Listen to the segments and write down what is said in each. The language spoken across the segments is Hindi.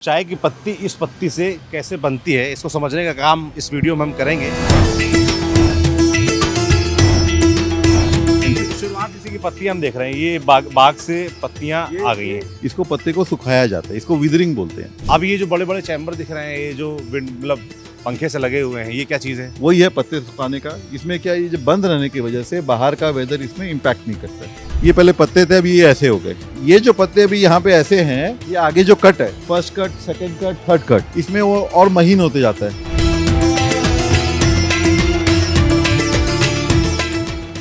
चाय की पत्ती इस पत्ती से कैसे बनती है, इसको समझने का काम इस वीडियो में हम करेंगे। शुरुआत इसी की पत्तियां हम देख रहे हैं, ये बाग से पत्तियां आ गई हैं। इसको पत्ते को सुखाया जाता है, इसको विदरिंग बोलते हैं। अब ये जो बड़े बड़े चैम्बर दिख रहे हैं, ये जो मतलब पंखे से लगे हुए हैं, ये क्या चीज़ है? वही है पत्ते सुखाने का। इसमें क्या है, ये जो बंद रहने की वजह से बाहर का वेदर इसमें इम्पैक्ट नहीं करता है। ये पहले पत्ते थे, अभी ये ऐसे हो गए। ये जो पत्ते अभी यहाँ पे ऐसे हैं, ये आगे जो कट है, first cut, second cut, third cut, इसमें वो और महीन होते जाता है।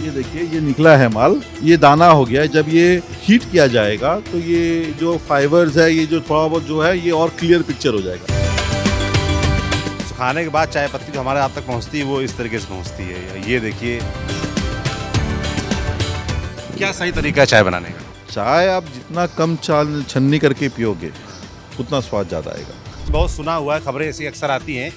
ये देखिए, ये निकला है माल, ये दाना हो गया है। जब ये हीट किया जाएगा तो ये जो फाइबर्स है, ये जो थोड़ा बहुत जो है, ये और क्लियर पिक्चर हो जाएगा। सुखाने के बाद चाय पत्ती जो हमारे हाथ तक पहुँचती है, वो इस तरीके से पहुँचती है। ये देखिए, क्या सही तरीका है चाय बनाने का? चाय आप जितना कम छन्नी करके पियोगे उतना स्वाद ज़्यादा आएगा। बहुत सुना हुआ है, खबरें ऐसी अक्सर आती हैं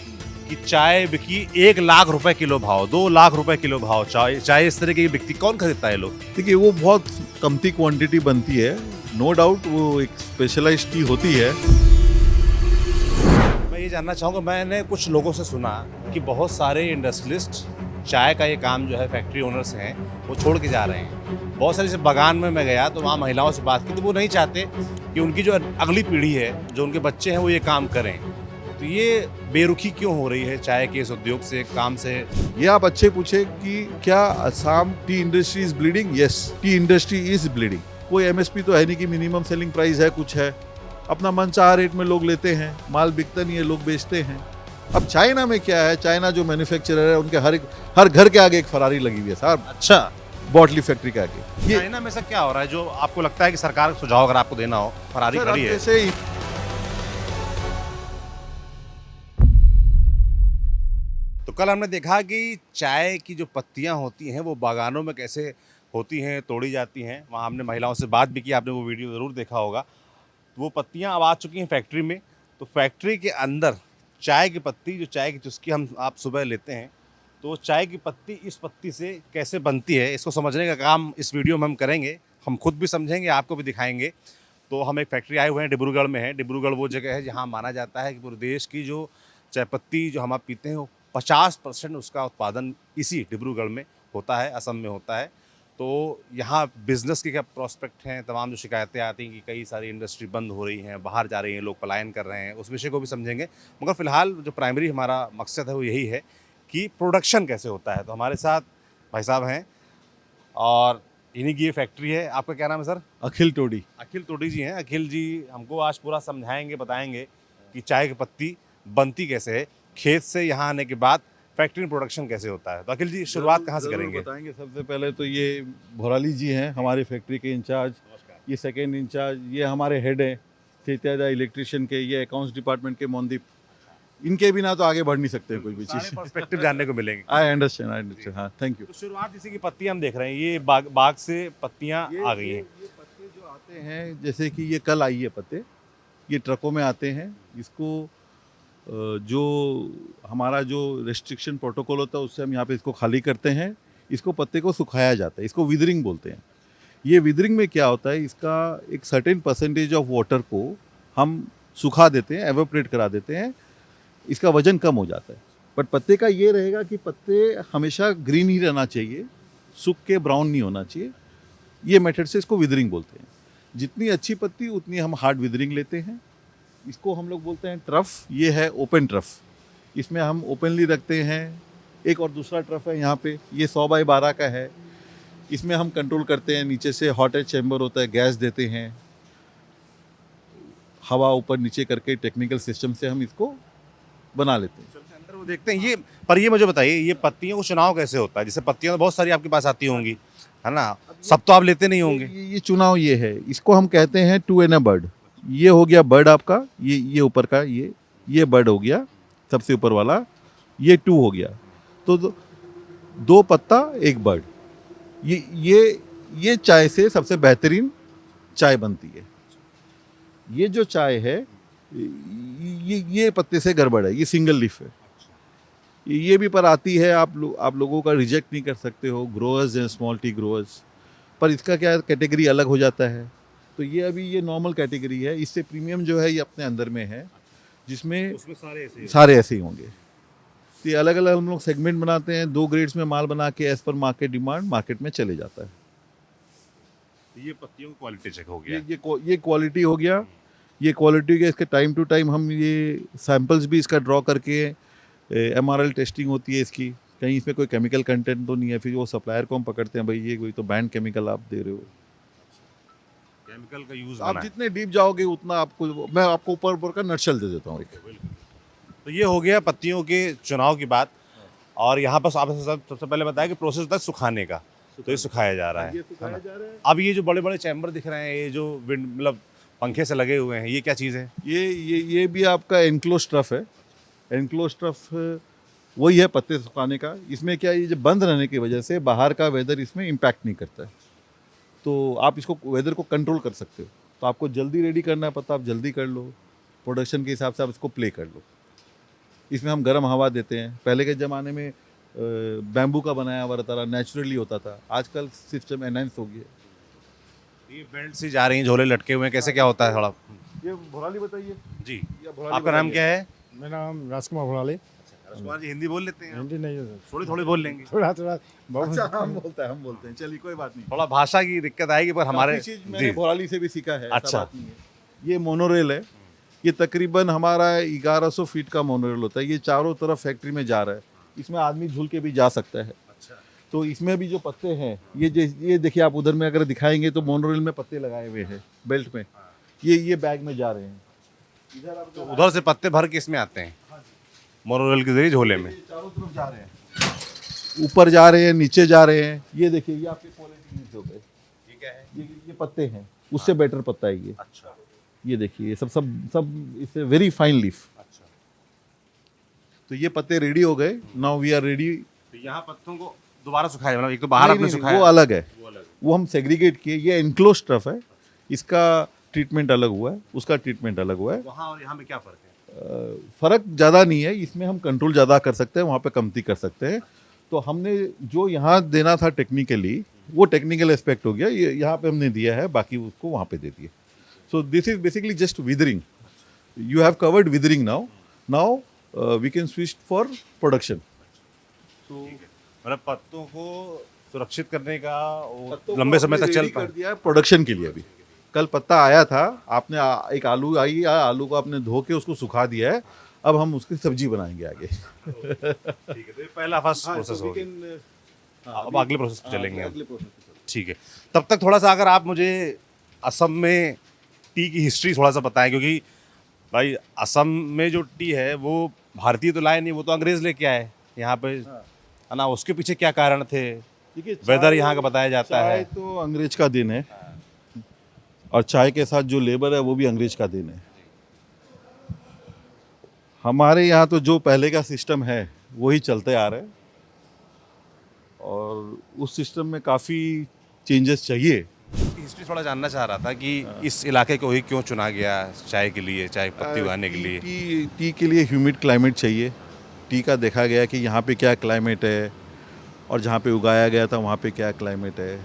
कि चाय बिकी 1 लाख रुपए किलो भाव, 2 लाख रुपए किलो भाव। चाय इस तरह की बिकती, कौन खरीदता है लोग? देखिए, वो बहुत कमती क्वांटिटी बनती है, नो डाउट, वो एक स्पेशलाइज्ड टी होती है। मैं ये जानना चाहूँगा, मैंने कुछ लोगों से सुना कि बहुत सारे इंडस्ट्रियलिस्ट चाय का ये काम जो है, फैक्ट्री ओनर्स हैं, वो छोड़ के जा रहे हैं। बहुत सारी, जैसे बागान में मैं गया तो वहाँ महिलाओं से बात की तो वो नहीं चाहते कि उनकी जो अगली पीढ़ी है, जो उनके बच्चे हैं, वो ये काम करें। तो ये बेरुखी क्यों हो रही है चाय के इस उद्योग से, काम से? ये आप अच्छे पूछे कि क्या Assam T industry is bleeding? Yes, T industry is bleeding. कोई एमएसपी तो है नहीं कि मिनिमम सेलिंग प्राइस है, कुछ है। अपना मनचाहा रेट में लोग लेते हैं, माल बिकता नहीं है, लोग बेचते हैं। अब चाइना में क्या है, चाइना जो मैन्युफैक्चरर है, उनके हर घर के आगे एक फरारी लगी हुई है साहब। अच्छा, बॉटली फैक्ट्री के आगे। ये चाइना में ऐसा क्या हो रहा है जो आपको लगता है कि सरकार का सुझाव अगर आपको देना हो? फरारी सर, खड़ी अब है। जैसे तो कल हमने देखा कि चाय की जो पत्तियां होती हैं, वो बागानों में कैसे होती हैं, तोड़ी जाती हैं। वहाँ हमने महिलाओं से बात भी की, आपने वो वीडियो ज़रूर देखा होगा। वो पत्तियां अब आ चुकी हैं फैक्ट्री में। तो फैक्ट्री के अंदर चाय की पत्ती, जो चाय की चुस्की आप सुबह लेते हैं, तो चाय की पत्ती इस पत्ती से कैसे बनती है, इसको समझने का काम इस वीडियो में हम करेंगे। हम खुद भी समझेंगे, आपको भी दिखाएंगे। तो हम एक फैक्ट्री आए हुए हैं, डिब्रूगढ़ में है। डिब्रूगढ़ वो जगह है जहाँ माना जाता है कि पूरे देश की जो चाय पत्ती जो हम आप पीते हैं, वो 50% उसका उत्पादन इसी डिब्रूगढ़ में होता है, असम में होता है। तो यहाँ बिज़नेस के क्या प्रॉस्पेक्ट हैं, तमाम जो शिकायतें आती हैं कि कई सारी इंडस्ट्री बंद हो रही हैं, बाहर जा रही हैं, लोग पलायन कर रहे हैं, उस विषय को भी समझेंगे। मगर फ़िलहाल जो प्राइमरी हमारा मकसद है वो यही है कि प्रोडक्शन कैसे होता है। तो हमारे साथ भाई साहब हैं और इन्हीं की ये फैक्ट्री है। आपका क्या नाम है सर? अखिल टोडी। अखिल टोडी जी हैं। अखिल जी हमको आज पूरा समझाएंगे, बताएंगे कि चाय की पत्ती बनती कैसे है, खेत से यहाँ आने के बाद फैक्ट्री में प्रोडक्शन कैसे होता है। तो अखिल जी, शुरुआत कहाँ से करेंगे? बताएंगे। सबसे पहले तो ये भोराली जी हैं, हमारे फैक्ट्री के इंचार्ज। ये सेकेंड इंचार्ज, ये हमारे हेड हैं चैत्यादा इलेक्ट्रिशियन के, ये अकाउंट्स डिपार्टमेंट के मोनदीप। इनके बिना तो आगे बढ़ नहीं सकते कोई भी चीज़। पर्सपेक्टिव जानने को मिलेंगे। I understand. हाँ, थैंक यू। तो शुरुआत इसी की पत्ती हम देख रहे हैं, ये बाग से पत्तियां आ गई हैं। ये पत्ते जो आते हैं, जैसे कि ये कल आई है पत्ते, ये ट्रकों में आते हैं। इसको जो हमारा जो रेस्ट्रिक्शन प्रोटोकॉल होता है, उससे हम यहाँ पे इसको खाली करते हैं। इसको पत्ते को सुखाया जाता है, इसको विदरिंग बोलते हैं। ये विदरिंग में क्या होता है, इसका एक सर्टेन परसेंटेज ऑफ वाटर को हम सुखा देते हैं, एवोपरेट करा देते हैं, इसका वजन कम हो जाता है। बट पत्ते का ये रहेगा कि पत्ते हमेशा ग्रीन ही रहना चाहिए, सूख के ब्राउन नहीं होना चाहिए। ये मेथड से इसको विदरिंग बोलते हैं। जितनी अच्छी पत्ती उतनी हम हार्ड विदरिंग लेते हैं। इसको हम लोग बोलते हैं ट्रफ। ये है ओपन ट्रफ, इसमें हम ओपनली रखते हैं। एक और दूसरा ट्रफ है यहाँ पे, ये 100x12 का है। इसमें हम कंट्रोल करते हैं, नीचे से हॉट एयर चैम्बर होता है, गैस देते हैं, हवा ऊपर नीचे करके टेक्निकल सिस्टम से हम इसको बना लेते हैं। चलते अंदर वो देखते हैं। ये मुझे बताइए, ये पत्तियों को चुनाव कैसे होता है? जैसे पत्तियां तो बहुत सारी आपके पास आती होंगी, है ना? सब तो आप लेते नहीं होंगे। ये चुनाव ये है, इसको हम कहते हैं 2 in a bird। ये हो गया बर्ड आपका, ये ऊपर का, ये बर्ड हो गया सबसे ऊपर वाला, ये 2 हो गया। तो 2 पत्ता 1 बर्ड। ये चाय से सबसे बेहतरीन चाय बनती है। ये जो चाय है, ये पत्ते से गड़बड़ है, ये सिंगल लीफ है। ये भी पर आती है, आप लोगों का रिजेक्ट नहीं कर सकते हो, ग्रोअर्स हैं, स्मॉल टी ग्रोअर्स। पर इसका क्या कैटेगरी अलग हो जाता है। तो तो ये अभी ये नॉर्मल कैटेगरी है, इससे प्रीमियम जो है ये अपने अंदर में है, जिसमें उसमें सारे ऐसे ही होंगे। तो ये अलग अलग हम लोग सेगमेंट बनाते हैं, 2 ग्रेड्स में माल बना के as per market demand market में चले जाता है। ये पत्तियों की क्वालिटी चेक हो गया। ये क्वालिटी हो गया, ये क्वालिटी के इसके टाइम टू टाइम हम ये सैंपल्स भी इसका ड्रॉ करके MRL टेस्टिंग होती है इसकी, कहीं इसमें कोई केमिकल कंटेंट तो नहीं है, फिर वो सप्लायर को हम पकड़ते हैं, भाई ये कोई तो बैंड केमिकल आप दे रहे हो। केमिकल का यूज आप जितने डीप जाओगे उतना आपको, मैं आपको ऊपर ऊपर का नटशल दे देता हूँ एक। तो ये हो गया पत्तियों के चुनाव की बात। और यहाँ पर आपने सबसे पहले बताया कि प्रोसेस होता है सुखाने का, तो ये सुखाया जा रहा है। ये सुखाया जा रहा है। अब ये जो बड़े बड़े चैम्बर दिख रहे हैं, ये जो विंड मतलब पंखे से लगे हुए हैं, ये क्या चीज़ है? ये भी आपका एनक्लोज स्टफ है। एनक्लोज स्टफ वही है पत्ते सुखाने का। इसमें क्या है, ये जब बंद रहने की वजह से बाहर का वेदर इसमें इम्पैक्ट नहीं करता है, तो आप इसको वेदर को कंट्रोल कर सकते हो। तो आपको जल्दी रेडी करना है पत्ता, आप जल्दी कर लो, प्रोडक्शन के हिसाब से आप इसको प्ले कर लो। इसमें हम गर्म हवा देते हैं। पहले के ज़माने में बैम्बू का बनाया हुआ रहता था, नेचुरली होता था, आजकल सिस्टम एनहांस हो गया। ये बेल्ट सी जा रही हैं, झोले लटके हुए हैं, कैसे क्या होता है थोड़ा? ये भोराली बताइए जी, ये भोराली आपका नाम बताइए। क्या है? मेरा नाम राजकुमार भोलाले। राजकुमार जी हिंदी बोल लेते हैं? हिंदी नहीं है सर, थोड़ी थोड़ी बोल लेंगे। थोड़ा थोड़ा बहुत। अच्छा, हम बोलते हैं, चलिए कोई बात नहीं। थोड़ा भाषा की दिक्कत आएगी, पर हमारे काफी चीज मैंने भोराली से भी सीखा है, ऐसा अच्छा। बात नहीं है। ये मोनोरेल है, ये तकरीबन हमारा 1100 फीट का मोनोरेल होता है। ये चारों तरफ फैक्ट्री में जा रहा है, इसमें आदमी झूल के भी जा सकता है। अच्छा। तो इसमें भी जो पत्ते हैं, ये देखिए, आप उधर में अगर दिखाएंगे तो मोनोरेल में पत्ते लगाए हुए हैं बेल्ट में, ये बैग में जा रहे हैं। इधर आप तो उधर से पत्ते भर के इसमें आते हैं मोनोरेल के जरिए झोले में। चारों तरफ जा रहे हैं, ऊपर जा रहे हैं, नीचे जा रहे हैं। ये देखिए, ये आपके क्वालिटी नीचे हो गए। ये क्या है? ये पत्ते हैं, उससे बेटर पत्ता है ये। अच्छा ये देखिए, ये सब इससे वेरी फाइन लीफ। अच्छा। तो ये पत्ते रेडी हो गए। Now we are ready. तो यहाँ पत्तों को दोबारा सुखाया, मतलब एक तो बाहर आपने सुखाया, वो अलग है, वो अलग है। वो हम सेग्रीगेट किए। ये एनक्लोज स्टफ है, इसका ट्रीटमेंट अलग हुआ है, उसका ट्रीटमेंट अलग हुआ है। वहाँ और यहाँ में क्या फर्क है? फ़र्क ज़्यादा नहीं है, इसमें हम कंट्रोल ज़्यादा कर सकते हैं, वहाँ पे कमती कर सकते हैं। तो हमने जो यहाँ देना था टेक्निकली, वो टेक्निकल एस्पेक्ट हो गया, ये यहाँ पे हमने दिया है, बाकी उसको वहाँ पे दे दिए। So this is basically just withering. You have covered withering now we can switch for production. तो मतलब पत्तों को सुरक्षित करने का वो लंबे समय तक चल कर पाए। दिया है प्रोडक्शन के लिए। अभी कल पत्ता आया था, आपने एक आलू आई, आलू को आपने धो के उसको सुखा दिया है, अब हम उसकी सब्जी बनाएंगे आगे। ठीक है, तो ये पहला फर्स्ट प्रोसेस हो गया। अब अगले प्रोसेस पे चलेंगे हम। ठीक है, तब तक थोड़ा सा अगर आप मुझे असम में टी की हिस्ट्री थोड़ा सा बताएं, क्योंकि भाई असम में जो टी है वो भारतीय तो लाए नहीं, वो तो अंग्रेज लेके आए यहाँ पे, है ना? उसके पीछे क्या कारण थे? वेदर यहाँ का बताया जाता चाय है। तो अंग्रेज का दिन है, और चाय के साथ जो लेबर है वो भी अंग्रेज का दिन है। हमारे यहाँ तो जो पहले का सिस्टम है वही चलते आ रहा है, और उस सिस्टम में काफ़ी चेंजेस चाहिए। हिस्ट्री थोड़ा जानना चाह रहा था कि इस इलाके को ही क्यों चुना गया चाय के लिए, चाय पत्ती उगाने के लिए? टी के लिए ह्यूमिड क्लाइमेट चाहिए। टी का देखा गया कि यहाँ पे क्या क्लाइमेट है, और जहाँ पे उगाया गया था वहाँ पे क्या क्लाइमेट है।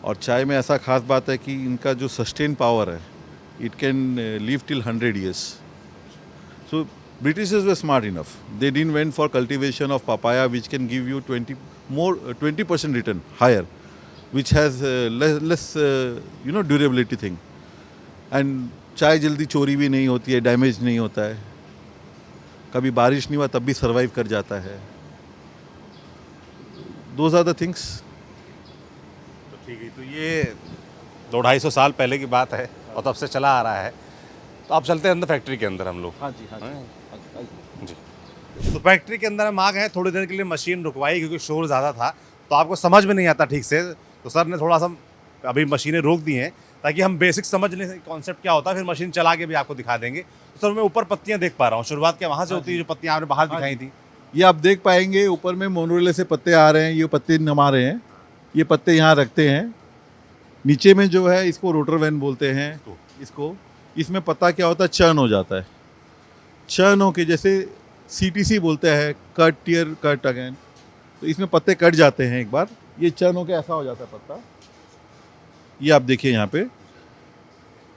और चाय में ऐसा खास बात है कि इनका जो सस्टेन पावर है, it can live till 100 years. So Britishers were smart enough. They didn't went for cultivation of papaya, which can give you 20% return higher, which has less durability thing. And चाय जल्दी चोरी भी नहीं होती है, डैमेज नहीं होता है, कभी बारिश नहीं हुआ तब भी सर्वाइव कर जाता है। Those are the things. तो ठीक है, तो ये 200-250 साल पहले की बात है और तब से चला आ रहा है। तो आप चलते हैं अंदर फैक्ट्री के अंदर हम लोग। हाँ जी, हाँ जी। तो फैक्ट्री के अंदर हम आ गए। थोड़ी देर के लिए मशीन रुकवाई क्योंकि शोर ज़्यादा था, तो आपको समझ में नहीं आता ठीक से, तो सर ने थोड़ा सा अभी मशीनें रोक दी हैं ताकि हम बेसिक समझ लें कॉन्सेप्ट क्या होता है, फिर मशीन चला के भी आपको दिखा देंगे। तो सर मैं ऊपर पत्तियाँ देख पा रहा हूँ, शुरुआत क्या वहाँ से होती है जो पत्तियाँ आपने बाहर दिखाई थी? ये आप देख पाएंगे ऊपर में मोनोरेले से पत्ते आ रहे हैं, ये पत्ते नमा रहे हैं, ये पत्ते यहाँ रखते हैं। नीचे में जो है इसको रोटर वैन बोलते हैं इसको। इसमें पत्ता क्या होता है, चर्न हो जाता है। चर्न हो के जैसे CTC बोलते हैं, कट टियर कट अगेन, तो इसमें पत्ते कट जाते हैं एक बार, ये चर्न हो के ऐसा हो जाता है पत्ता। ये आप देखिए यहाँ पे,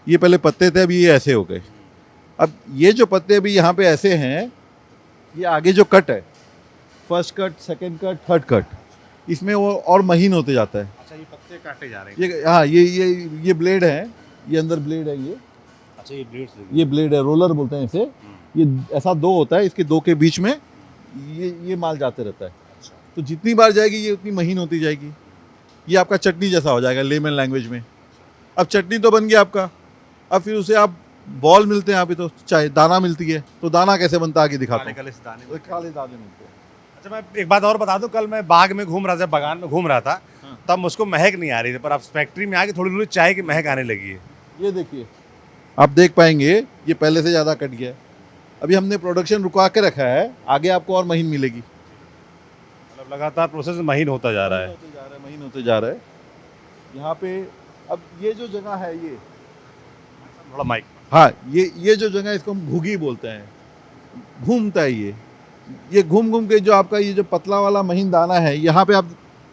ये पहले पत्ते थे, अभी ये ऐसे हो गए। अब ये जो पत्ते अभी यहाँ पे ऐसे हैं, ये आगे जो कट है, first cut, second cut, third cut, इसमें वो और महीन होते जाता है। अच्छा, ये पत्ते काटे जा रहे हैं। ये हाँ, ये ब्लेड है, ये अंदर ब्लेड है, अच्छा, ये ब्लेड्स ये ब्लेड है, रोलर बोलते हैं इसे। ये ऐसा दो होता है, इसके दो के बीच में ये माल जाते रहता है। अच्छा, तो जितनी बार जाएगी ये उतनी महीन होती जाएगी। ये आपका चटनी जैसा हो जाएगा लेमन लैंग्वेज में। अब चटनी तो बन गया आपका, अब फिर उसे आप बॉल मिलते हैं यहाँ पे, तो चाहे दाना मिलती है, तो दाना कैसे बनता है आगे दिखाता काले हूँ। काले से दाने। काले दाने मिलते हैं। अच्छा, मैं एक बात और बता दूं, कल मैं बाग में घूम रहा था, बागान में घूम रहा था, हाँ। तब मुझको महक नहीं आ रही थी, पर अब फैक्ट्री में आके थोड़ी थोड़ी चाय की महक आने लगी है। ये देखिए, आप देख पाएंगे ये पहले से ज़्यादा कट गया है। अभी हमने प्रोडक्शन रुका के रखा है, आगे आपको और महीन मिलेगी। मतलब लगातार प्रोसेस महीन होता जा रहा है। महीन होते जा रहा है। यहाँ पे अब ये जो जगह है, ये थोड़ा माइक। हाँ, ये जो जगह है, इसको हम घुगी बोलते हैं। घूमता है ये घूम घूम के जो आपका ये जो पतला वाला महीन दाना है, यहाँ पे आप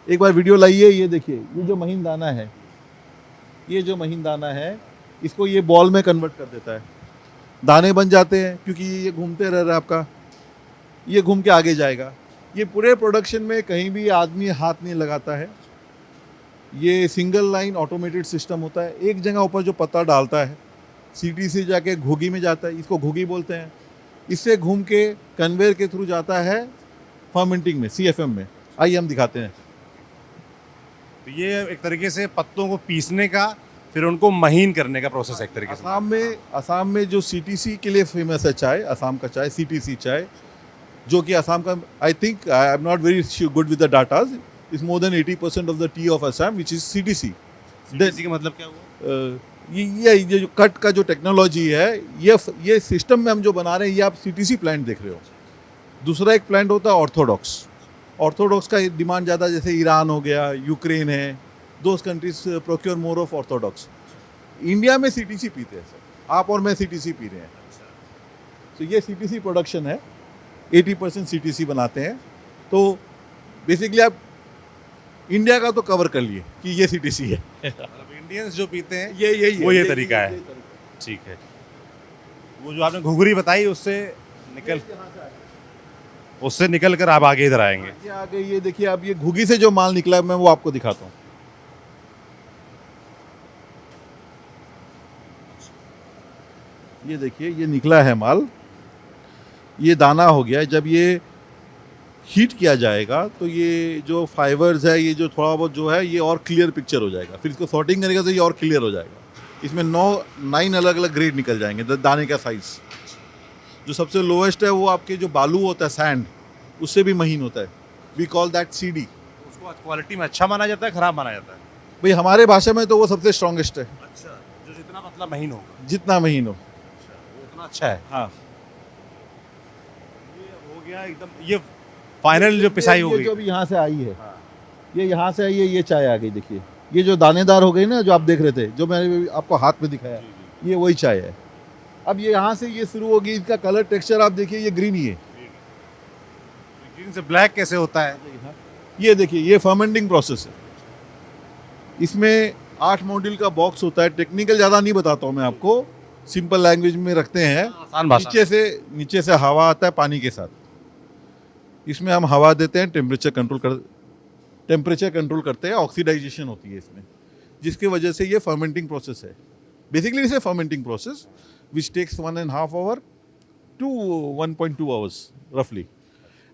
एक बार वीडियो लाइए, ये देखिए, ये जो महीन दाना है, ये जो महीन दाना है, इसको ये बॉल में कन्वर्ट कर देता है। दाने बन जाते हैं, क्योंकि ये घूमते रह रहा है आपका, ये घूम के आगे जाएगा। ये पूरे प्रोडक्शन में कहीं भी आदमी हाथ नहीं लगाता है। ये सिंगल लाइन ऑटोमेटेड सिस्टम होता है। एक जगह ऊपर जो पत्ता डालता है, सीटी से जाके घुगी में जाता है, इसको घुगी बोलते हैं। इससे घूम के कन्वेयर के थ्रू जाता है फर्मेंटिंग में, सीएफएम में। आइए हम दिखाते हैं। तो ये एक तरीके से पत्तों को पीसने का, फिर उनको महीन करने का प्रोसेस है एक तरीके से। असम में जो सीटीसी के लिए फेमस है चाय, असम का चाय, सीटीसी चाय, जो कि असम का, I think, I am not very good with the datas, is more than 80% of the T of Assam which is CTC. CTC का मतलब क्या हुआ? ये जो कट का जो टेक्नोलॉजी है, ये सिस्टम में हम जो बना रहे हैं, ये आप सीटीसी प्लांट देख रहे हो। दूसरा एक प्लांट होता है ऑर्थोडॉक्स। ऑर्थोडॉक्स का डिमांड ज़्यादा, जैसे ईरान हो गया, यूक्रेन है, those countries procure more of Orthodox. India में सीटीसी पीते हैं सर, आप और मैं सीटीसी पी रहे हैं। तो ये सीटीसी प्रोडक्शन है, 80% सीटीसी बनाते हैं। तो बेसिकली आप इंडिया का तो कवर कर लिए कि ये सीटीसी है। मतलब इंडियंस जो पीते हैं ये तरीका है। ठीक है। वो जो आपने घुघरी बताई, उससे निकल कर आप आगे इधर आएंगे। ये आगे ये देखिए, अब ये घुगी से जो माल निकला है, मैं वो आपको दिखाता हूँ। ये देखिए, ये निकला है माल, ये दाना हो गया। जब ये हीट किया जाएगा तो ये जो फाइबर्स है, ये जो थोड़ा बहुत जो है, ये और क्लियर पिक्चर हो जाएगा। फिर इसको सॉर्टिंग करेगा तो ये और क्लियर हो जाएगा। इसमें 9 अलग अलग ग्रेड निकल जाएंगे। दाने का साइज जो सबसे लोएस्ट है, वो आपके जो बालू होता है, सैंड, उससे भी महीन होता है। We call that CD. उसको क्वालिटी में अच्छा माना जाता है, खराब माना जाता है? भाई हमारे भाषा में तो वो सबसे स्ट्रॉन्गेस्ट है। अच्छा, जो जितना पतला महीन होगा, जितना महीन हो, वो उतना अच्छा है। हाँ। ये हो गया एकदम, ये फाइनल जो पिसाई हो ये गई। जो भी यहाँ से आई है, हाँ। ये यहाँ से आई है, ये चाय आ गई। देखिए, ये जो दानेदार हो गई ना, जो आप देख रहे थे, जो मैंने आपको हाथ में दिखाया, ये वही चाय है। अब ये यहाँ से ये शुरू होगी, इसका कलर टेक्सचर आप देखिए, ये ग्रीन ही है। ग्रीन से ब्लैक कैसे होता है? ये देखिए, ये फर्मेंटिंग प्रोसेस है। इसमें 8 मॉड्यूल का बॉक्स होता है। टेक्निकल ज़्यादा नहीं बताता हूँ मैं आपको, सिंपल लैंग्वेज में रखते हैं। आसान भाषा। नीचे से हवा आता है पानी के साथ। इसमें हम हवा देते हैं, टेम्परेचर कंट्रोल करते हैं, ऑक्सीडाइजेशन होती है इसमें, जिसकी वजह से ये फर्मेंटिंग प्रोसेस है। बेसिकली इसे fermenting process which takes 1.5 hour to 1.2 hours roughly,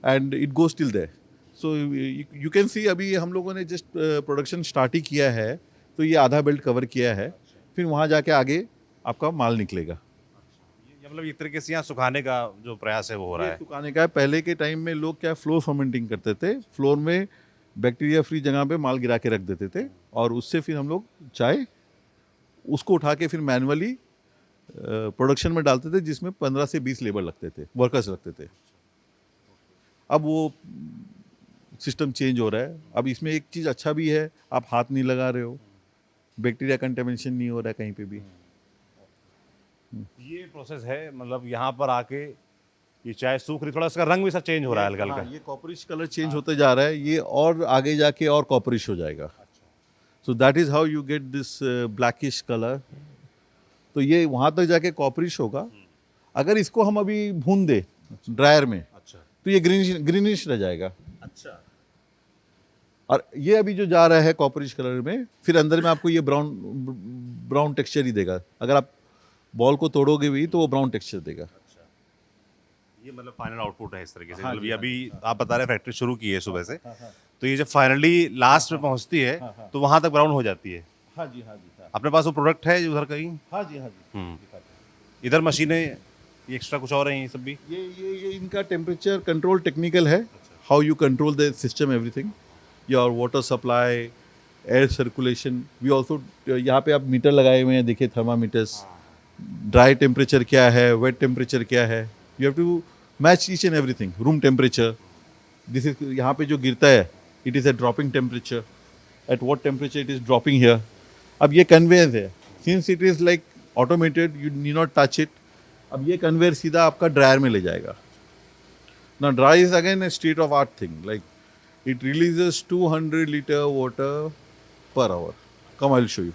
and it goes till there. So you can see, अभी हम लोगों ने जस्ट प्रोडक्शन स्टार्ट ही किया है, तो ये आधा बेल्ट कवर किया है। फिर वहाँ जाके आगे आपका माल निकलेगा। ये मतलब एक तरीके से यहाँ सुखाने का जो प्रयास है वो हो रहा है। सुखाने का है। पहले के टाइम में लोग क्या फ्लोर फर्मेंटिंग करते थे, फ्लोर में बैक्टीरिया फ्री जगह पे माल गिरा के रख देते थे, और उससे फिर हम लोग चाय उसको उठा के फिर मैनुअली प्रोडक्शन में डालते थे, जिसमें 15 से 20 लेबर लगते थे, वर्कर्स लगते थे। अब वो सिस्टम चेंज हो रहा है। अब इसमें एक चीज़ अच्छा भी है, आप हाथ नहीं लगा रहे हो, बैक्टीरिया कंटेमिनेशन नहीं हो रहा है कहीं पे भी। ये प्रोसेस है, मतलब यहाँ पर आके ये चाय सूख रही, थोड़ा इसका रंग भी सब चेंज हो रहा है हल्का हल्का। ये कॉपरिश कलर चेंज होते जा रहा है, ये और आगे जाके और कॉपरिश हो जाएगा। So that is how you get this blackish colour. तो ये वहाँ तक जाके कॉपरिश होगा। अगर इसको हम अभी भून दे ड्रायर में अच्छा तो ये ग्रीनिश रह जाएगा। अच्छा और ये अभी जो जा रहा है कॉपरिश कलर में, फिर अंदर में आपको ये ब्राउन टेक्सचर ही देगा। अगर आप बॉल को तोड़ोगे भी तो वो ब्राउन टेक्सचर देगा। ये मतलब फाइनल आउटपुट है इस तरीके से। हाँ मतलब जी, ये हाँ अभी आप बता रहे हैं फैक्ट्री शुरू की है सुबह से, हाँ हाँ तो ये जब फाइनली लास्ट में पहुंचती है हाँ। तो वहां तक ब्राउन हो जाती है। हाँ जी हाँ जी हाँ अपने पास वो प्रोडक्ट है उधर कहीं? हाँ जी हाँ जी। हम्म। इधर मशीनें ये एक्स्ट्रा कुछ और हैं ये सब भी? ये इनका टेम्परेचर कंट्रोल टेक्निकल है। How you control the system everything, your water supply, air circulation. We also यहाँ पे आप मीटर लगाए हुए हैं, देखिए थर्मामीटर्स। ड्राई टेम्परेचर क्या है, वेट टेम्परेचर क्या है, you have to match each and everything. Room temperature, this is यहाँ पे जो गिरता है it is a dropping temperature, at what temperature it is dropping here. अब ये कन्वेयर है, since it is like automated, you need not touch it. अब ये कन्वेयर सीधा आपका ड्रायर में ले जाएगा ना। Dry is again A state of art thing, like it releases 200 litre water per hour. Come I will show you.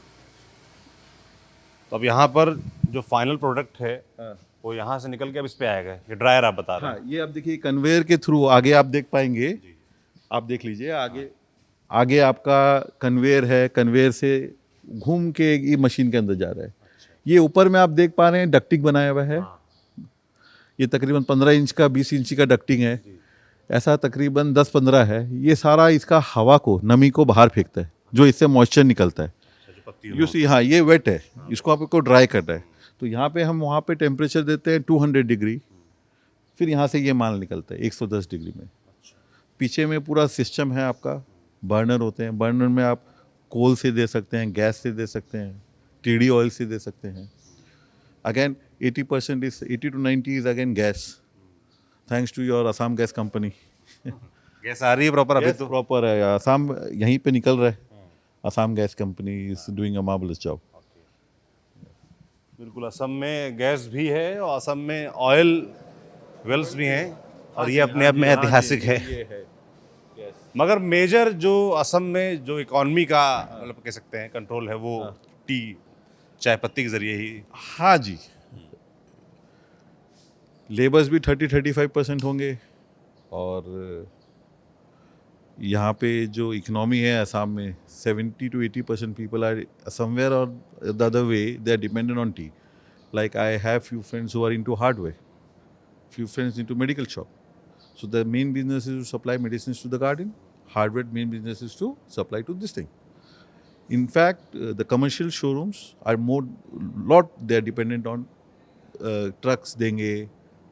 तो अब यहाँ पर जो फाइनल प्रोडक्ट है वो यहाँ से निकल के अब इस पे आएगा। ये ड्रायर आप बता रहे हैं। हाँ, ये अब देखिए कन्वेयर के थ्रू आगे आप देख पाएंगे। आप देख लीजिए आगे, आगे आपका कन्वेयर है, कन्वेयर से घूम के ये मशीन के अंदर जा रहा है। ये ऊपर में आप देख पा रहे हैं डक्टिंग बनाया हुआ है। ये तकरीबन 15 इंच का 20 इंच का डक्टिंग है, ऐसा तकरीबन 10-15 है। ये सारा इसका हवा को, नमी को बाहर फेंकता है, जो इससे मॉइस्चर निकलता है। यू सी, हाँ ये वेट है, इसको आपको ड्राई करना है। तो यहाँ पे हम वहाँ पे टेम्परेचर देते हैं 200 डिग्री, फिर यहाँ से ये माल निकलता है 110 डिग्री में। पीछे में पूरा सिस्टम है आपका, बर्नर होते हैं। बर्नर में आप कोल से दे सकते हैं, गैस से दे सकते हैं, टीडी ऑयल से दे सकते हैं। Again 80% is 80 to 90 is again gas, thanks to your Assam gas company. Gas आ रही है प्रॉपर अभी तो? प्रॉपर है, असम यहीं पे निकल रहा है। Assam gas company is doing a marvellous job. बिल्कुल, असम में गैस भी है और असम में ऑयल वेल्स भी हैं और ये अपने आप में ऐतिहासिक है। मगर मेजर जो असम में जो इकॉनमी का मतलब कह सकते हैं कंट्रोल है वो टी, चाय पत्ती के जरिए ही। हाँ जी, लेबर्स भी 30-35% होंगे। और यहाँ पे जो इकोनॉमी है असम में 70 to 80% पीपल आर समवेयर और the other way they are dependent on tea. Like I have few friends who are into hardware, few friends into medical shop. So the main business is to supply medicines to the garden. Hardware main business is to supply to this thing. In fact, the commercial showrooms are lot they are dependent on trucks देंगे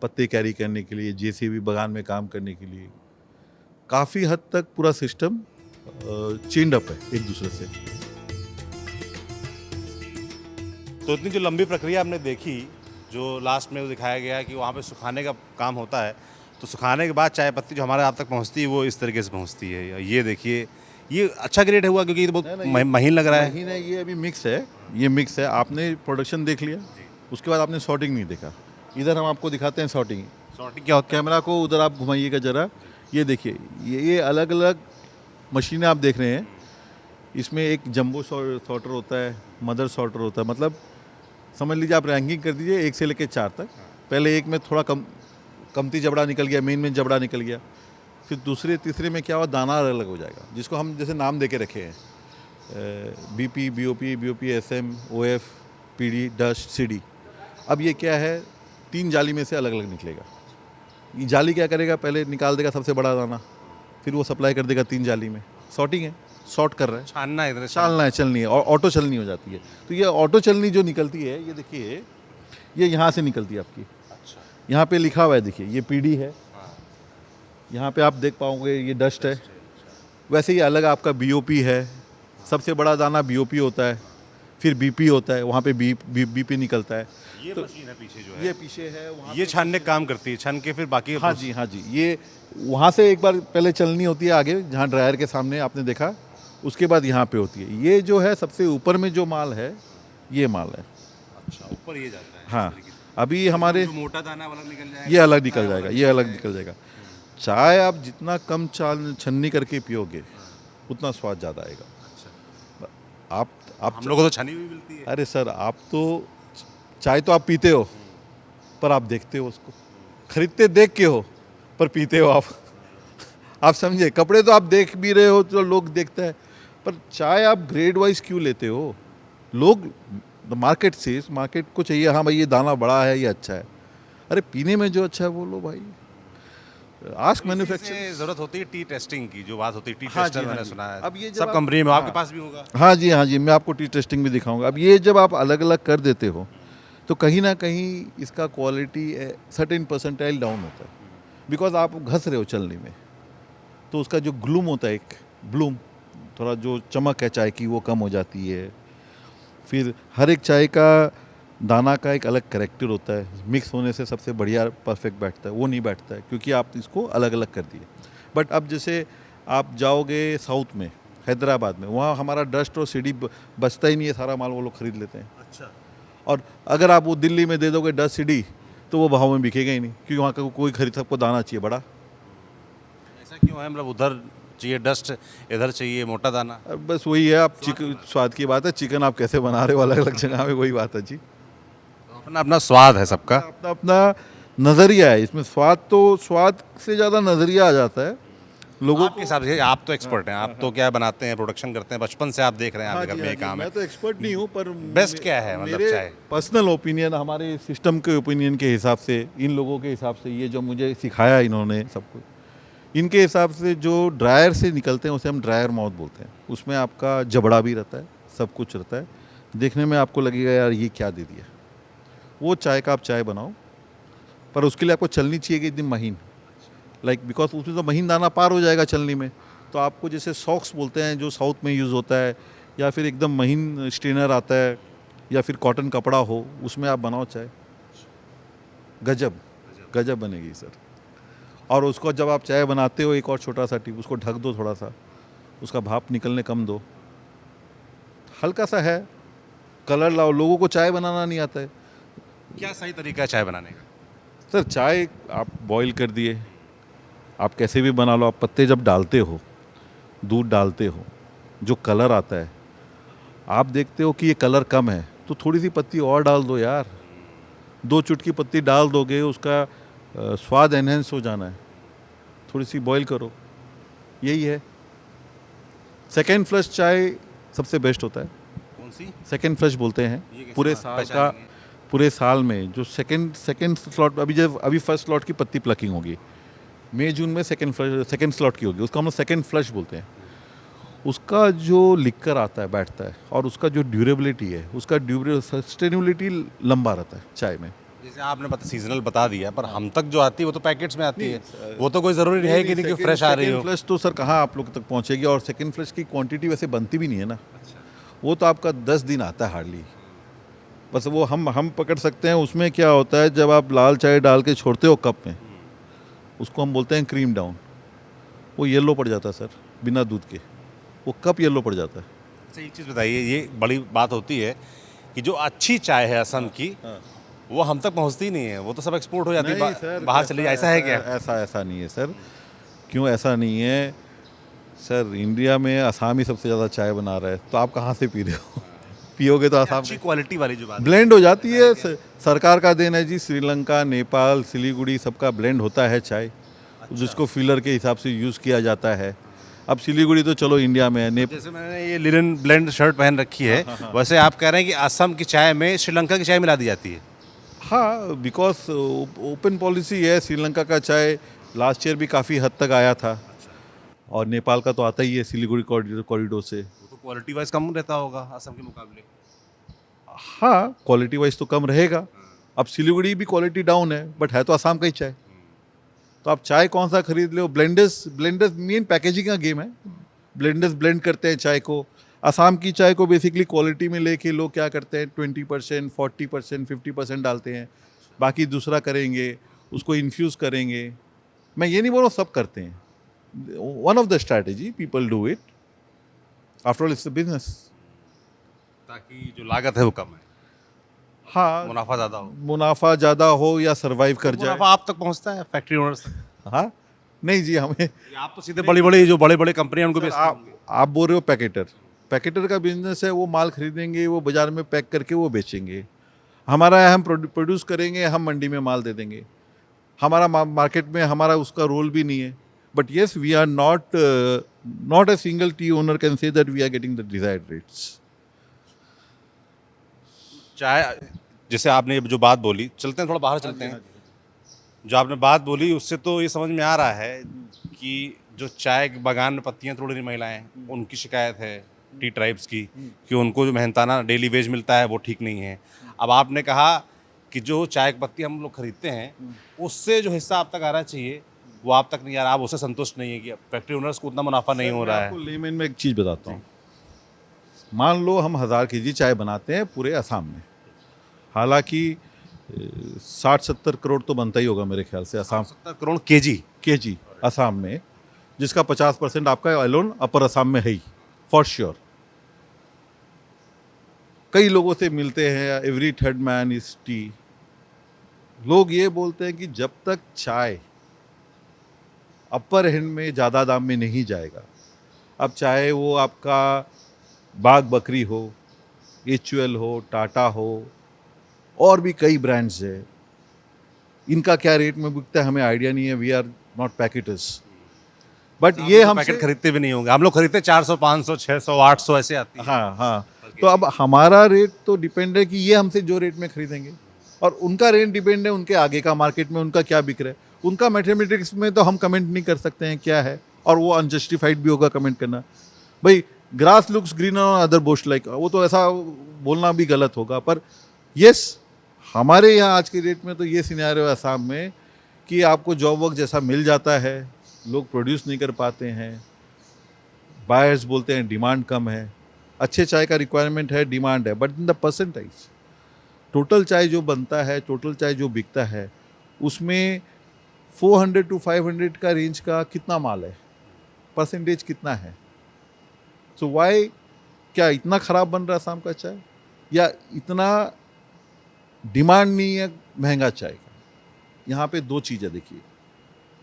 पत्ते कैरी करने के लिए, JCB बगान में काम करने के लिए। काफ़ी हद तक पूरा सिस्टम चेंड अप है एक दूसरे से। तो इतनी जो लंबी प्रक्रिया हमने देखी, जो लास्ट में वो दिखाया गया कि वहाँ पे सुखाने का काम होता है, तो सुखाने के बाद चाय पत्ती जो हमारे आप तक पहुँचती है वो इस तरीके से पहुँचती है। ये देखिए, ये अच्छा ग्रेड हुआ क्योंकि ये तो बहुत महीन लग रहा है। महीन है, ये अभी मिक्स है, ये मिक्स है। आपने प्रोडक्शन देख लिया, उसके बाद आपने सॉर्टिंग नहीं देखा। इधर हम आपको दिखाते हैं सॉर्टिंग। सॉर्टिंग क्या होता है? कैमरा को उधर आप घुमाइएगा ज़रा, ये देखिए, ये अलग अलग मशीनें आप देख रहे हैं। इसमें एक जंबो सॉर्टर होता है, मदर सॉर्टर होता है। मतलब समझ लीजिए आप रैंकिंग कर दीजिए 1 से लेकर 4 तक। पहले एक में थोड़ा कमती जबड़ा निकल गया, मेन में जबड़ा निकल गया, फिर दूसरे तीसरे में क्या हुआ, दाना अलग हो जाएगा, जिसको हम जैसे नाम दे के रखे हैं BP, BOP, SM, OF, PD, dust, CD। अब ये क्या है, 3 जाली में से अलग अलग निकलेगा। ये जाली क्या करेगा, पहले निकाल देगा सबसे बड़ा दाना, फिर वो सप्लाई कर देगा 3 जाली में। सॉर्टिंग है, सॉर्ट कर रहा है, छानना है, चालना है, चलनी है, और ऑटो चलनी हो जाती है। तो ये ऑटो चलनी जो निकलती है, ये देखिए, ये यहाँ से निकलती है आपकी। अच्छा, यहाँ पे लिखा हुआ है, देखिए ये PD है, यहाँ पे आप देख पाओगे ये डस्ट है। वैसे ही अलग आपका BOP है, सबसे बड़ा दाना BOP होता है, फिर BP होता है, वहाँ पे BP निकलता है। ये मशीन है पीछे जो है, ये पीछे है, वहाँ ये छानने का काम करती है, छान के फिर बाकी। हाँ जी, हाँ जी, ये वहाँ से एक बार पहले चलनी होती है आगे, जहाँ ड्रायर के सामने आपने देखा, उसके बाद यहाँ पे होती है। ये जो है सबसे ऊपर में जो माल है, ये माल है। अच्छा, ऊपर ये जाता है। हाँ, अभी हमारे जो मोटा दाना अलग निकल जाएगा, ये अलग निकल जाएगा, ये अलग निकल जाएगा। चाय आप जितना कम छन्नी करके पियोगे उतना स्वाद ज़्यादा आएगा। आप हम लोगों को तो छनी हुई मिलती है। अरे सर, आप तो चाय तो आप पीते हो पर आप देखते हो उसको, खरीदते देख के हो पर पीते हो आप समझे। कपड़े तो आप देख भी रहे हो तो लोग देखते हैं, पर चाय आप ग्रेड वाइज क्यों लेते हो? लोग मार्केट से, मार्केट को चाहिए हाँ भाई ये दाना बड़ा है, ये अच्छा है। अरे पीने में जो अच्छा है वो लो भाई। Ask manufacture. जरूरत होती है टी टेस्टिंग की, जो बात होती है टी हाँ जी, टेस्टर, हाँ मैंने जी। सुना है अब ये जब सब आप- कंपनी में, आपके हाँ। पास भी होगा। हाँ जी, मैं आपको टी टेस्टिंग भी दिखाऊंगा। अब ये जब आप अलग अलग कर देते हो तो कहीं ना कहीं इसका क्वालिटी सर्टेन परसेंटाइल डाउन होता है, बिकॉज आप घस रहे हो चलने में, तो उसका जो ग्लूम होता है, एक ब्लूम, थोड़ा जो चमक है चाय की वो कम हो जाती है। फिर हर एक चाय का दाना का एक अलग कैरेक्टर होता है, मिक्स होने से सबसे बढ़िया परफेक्ट बैठता है, वो नहीं बैठता है क्योंकि आप इसको अलग अलग कर दिए। बट अब जैसे आप जाओगे साउथ में, हैदराबाद में, वहाँ हमारा डस्ट और सीढ़ी बचता ही नहीं है, सारा माल वो लोग खरीद लेते हैं। अच्छा, और अगर आप वो दिल्ली में दे दोगे डस्ट सीढ़ी तो वो भाव में बिकेगा ही नहीं, क्योंकि वहाँ का कोई खरीद, सबको दाना चाहिए बड़ा। ऐसा क्यों है? मतलब उधर चाहिए डस्ट, इधर चाहिए मोटा दाना। अब बस वही है, आप चिकन स्वाद की बात है, चिकन आप कैसे बना रहे हो अलग अलग जगह में, वही बात है जी। तो अपना अपना स्वाद है सबका। अपना अपना नज़रिया है इसमें, स्वाद तो स्वाद से ज़्यादा नज़रिया आ जाता है लोगों आपके हिसाब से आप तो एक्सपर्ट हैं, आप तो क्या बनाते हैं, प्रोडक्शन करते हैं, बचपन से आप देख रहे हैं, हाँ आपके जी, घर में हाँ ये जी, काम है। मैं तो एक्सपर्ट नहीं हूँ, पर बेस्ट क्या है मतलब मेरे चाय? पर्सनल ओपिनियन, हमारे सिस्टम के ओपिनियन के हिसाब से, इन लोगों के हिसाब से, ये जो मुझे सिखाया इन्होंने सबको, इनके हिसाब से जो ड्रायर से निकलते हैं उसे हम ड्रायर माउथ बोलते हैं। उसमें आपका जबड़ा भी रहता है, सब कुछ रहता है, देखने में आपको लगेगा यार ये क्या दे दिया। वो चाय का आप चाय बनाओ, पर उसके लिए आपको चलनी चाहिए कि एकदम महीन, लाइक बिकॉज उसमें तो महीन दाना पार हो जाएगा चलनी में। तो आपको जैसे सॉक्स बोलते हैं जो साउथ में यूज़ होता है, या फिर एकदम महीन स्ट्रेनर आता है, या फिर कॉटन कपड़ा हो, उसमें आप बनाओ चाय, गजब गजब बनेगी सर। और उसको जब आप चाय बनाते हो, एक और छोटा सा टिप, उसको ढक दो थोड़ा सा, उसका भाप निकलने कम दो, हल्का सा है, कलर लाओ। लोगों को चाय बनाना नहीं आता है क्या सही तरीका है चाय बनाने का? सर। चाय आप बॉईल कर दिए, आप कैसे भी बना लो, आप पत्ते जब डालते हो, दूध डालते हो, जो कलर आता है, आप देखते हो कि ये कलर कम है तो थोड़ी सी पत्ती और डाल दो यार, 2 चुटकी पत्ती डाल दोगे, उसका स्वाद एनहेंस हो जाना है। थोड़ी सी बॉईल करो, यही है। सेकेंड फ्लश चाय सबसे बेस्ट होता है। कौन सी? सेकेंड फ्लश बोलते हैं ये कैसे पूरे साल का, पहचानेंगे? पूरे साल में जो सेकेंड स्लॉट, अभी फर्स्ट स्लॉट की पत्ती प्लकिंग होगी, मई जून में सेकेंड स्लॉट की होगी, उसको हम लोग सेकेंड फ्लश बोलते हैं। उसका जो लिक्कर आता है, बैठता है, और उसका जो ड्यूरेबिलिटी है, उसका सस्टेनेबिलिटी लंबा रहता है चाय में। जैसे आपने सीजनल बता दिया, पर हम तक जो आती है वो तो पैकेट्स में आती है, वो तो कोई ज़रूरी है कि नहीं कि फ्रेश आ रही हो। सेकेंड फ्लश तो सर कहाँ आप लोग तक पहुँचेगी, और सेकेंड फ्लश की क्वांटिटी वैसे बनती भी नहीं है ना। वो तो आपका 10 दिन आता है हार्डली, बस वो हम पकड़ सकते हैं। उसमें क्या होता है, जब आप लाल चाय डाल के छोड़ते हो कप में, उसको हम बोलते हैं क्रीम डाउन, वो येलो पड़ जाता है सर, बिना दूध के वो कप येलो पड़ जाता है। अच्छा, एक चीज़ बताइए, ये बड़ी बात होती है कि जो अच्छी चाय है असम की, वो हम तक पहुंचती नहीं है, वो तो सब एक्सपोर्ट हो जाती है, नहीं सर, बाहर चली जाए। ऐसा है क्या? ऐसा नहीं है सर। क्यों ऐसा नहीं है सर? इंडिया में आसाम ही सबसे ज़्यादा चाय बना रहा है, तो आप कहाँ से पी रहे हो? पियोगे तो आसाम अच्छी क्वालिटी वाली जो बात ब्लेंड हो जाती है। सरकार का देन है जी, श्रीलंका, नेपाल, सिलीगुड़ी सबका ब्लेंड होता है चाय, जिसको फिलर के हिसाब से यूज़ किया जाता है। अब सिलीगुड़ी तो चलो इंडिया में है, जैसे मैंने ये लिनन ब्लेंड शर्ट पहन रखी है, वैसे आप कह रहे हैं कि असम की चाय में श्रीलंका की चाय मिला दी जाती है? हाँ, बिकॉज ओपन पॉलिसी है। श्रीलंका का चाय लास्ट ईयर भी काफ़ी हद तक आया था, और नेपाल का तो आता ही है सिलीगुड़ी कॉरिडोर से। वो तो क्वालिटी वाइज कम रहता होगा असम के मुकाबले। हाँ, क्वालिटी वाइज तो कम रहेगा। अब सिलीगुड़ी भी क्वालिटी डाउन है, बट है तो आसाम का ही चाय। तो आप चाय कौन सा खरीद लो, ब्लेंडर्स मेन पैकेजिंग का गेम है। ब्लेंडर्स ब्लेंड करते हैं चाय को। आसाम की चाय को बेसिकली क्वालिटी में लेके लोग क्या करते हैं, 20%, 40%, 50% डालते हैं, बाकी दूसरा करेंगे, उसको इन्फ्यूज़ करेंगे। मैं ये नहीं बोल रहा हूँ सब करते हैं, one of the strategy people do it, after all it's a business. ताकि जो लागत है वो कम है, हाँ, मुनाफा ज़्यादा हो। मुनाफा ज़्यादा हो या सरवाइव कर जाए। मुनाफा आप तक पहुंचता है, फैक्ट्री ओनर्स तक? हाँ, नहीं जी, हमें आप तो सीधे बड़ी बड़ी जो बड़े बड़े कंपनियां उनको बेचते होंगे। आप बोल रहे हो पैकेटर का बिजनेस है, वो माल खरीदेंगे, वो बाजार में पैक करके वो बेचेंगे। हमारा है, हम प्रोड्यूस करेंगे, हम मंडी में माल दे देंगे, हमारा मार्केट में हमारा उसका रोल भी नहीं है. But yes, we are not a single tea owner can say that we are getting the desired rates. चाय, जैसे आपने जो बात बोली, चलते हैं थोड़ा बाहर चलते हैं. जो आपने बात बोली उससे तो ये समझ में आ रहा है कि जो चाय के बागान में पत्तियां तोड़ रही महिलाएं, उनकी शिकायत है टी ट्राइब्स की कि उनको जो मेहनताना डेली वेज मिलता है वो ठीक नहीं है. अब आपने कहा कि जो चाय की पत्ती हम लोग खरीदते हैं उससे जो हिस्सा आप तक आना चाहिए वो आप तक नहीं आ रहा, आप उससे संतुष्ट नहीं है कि फैक्ट्री ओनर्स को उतना मुनाफा नहीं हो रहा आपको है. लेमन में एक चीज़ बताता हूँ. मान लो हम 1000 केजी चाय बनाते हैं पूरे असम में, हालांकि 60-70 करोड़ तो बनता ही होगा मेरे ख्याल से असम 70 करोड़ केजी असम में, जिसका 50% आपका अलोन अपर असम में है ही फॉर श्योर. कई लोगों से मिलते हैं, every third man is T. लोग ये बोलते हैं कि जब तक चाय अपर हैंड में ज़्यादा दाम में नहीं जाएगा, अब चाहे वो आपका बाग बकरी हो, HUL हो, टाटा हो, और भी कई ब्रांड्स है, इनका क्या रेट में बिकता है हमें आइडिया नहीं है. We are not packeters. But ये हम पैकेट खरीदते भी नहीं होंगे. हम लोग खरीदते 400, 500, 600, 800 ऐसे आती है. हाँ हाँ. तो अब हमारा रेट तो डिपेंड है कि ये हमसे जो रेट में खरीदेंगे, और उनका रेट डिपेंड है उनके आगे का मार्केट में उनका क्या बिक रहा है. उनका मैथमेटिक्स में तो हम कमेंट नहीं कर सकते हैं क्या है, और वो अनजस्टिफाइड भी होगा कमेंट करना. भाई grass looks greener on other Bush like, वो तो ऐसा बोलना भी गलत होगा. पर यस, हमारे यहाँ आज के डेट में तो ये सिनेरियो है असम में कि आपको जॉब वर्क जैसा मिल जाता है, लोग प्रोड्यूस नहीं कर पाते हैं, बायर्स बोलते हैं डिमांड कम है. अच्छे चाय का रिक्वायरमेंट है, डिमांड है, but in the percentage total चाय जो बनता है, टोटल चाय जो बिकता है, उसमें 400 to 500 का रेंज का कितना माल है, परसेंटेज कितना है. सो वाई, क्या इतना ख़राब बन रहा है असम का चाय, या इतना डिमांड नहीं है महंगा चाय का. यहाँ पे दो चीज़ें देखिए.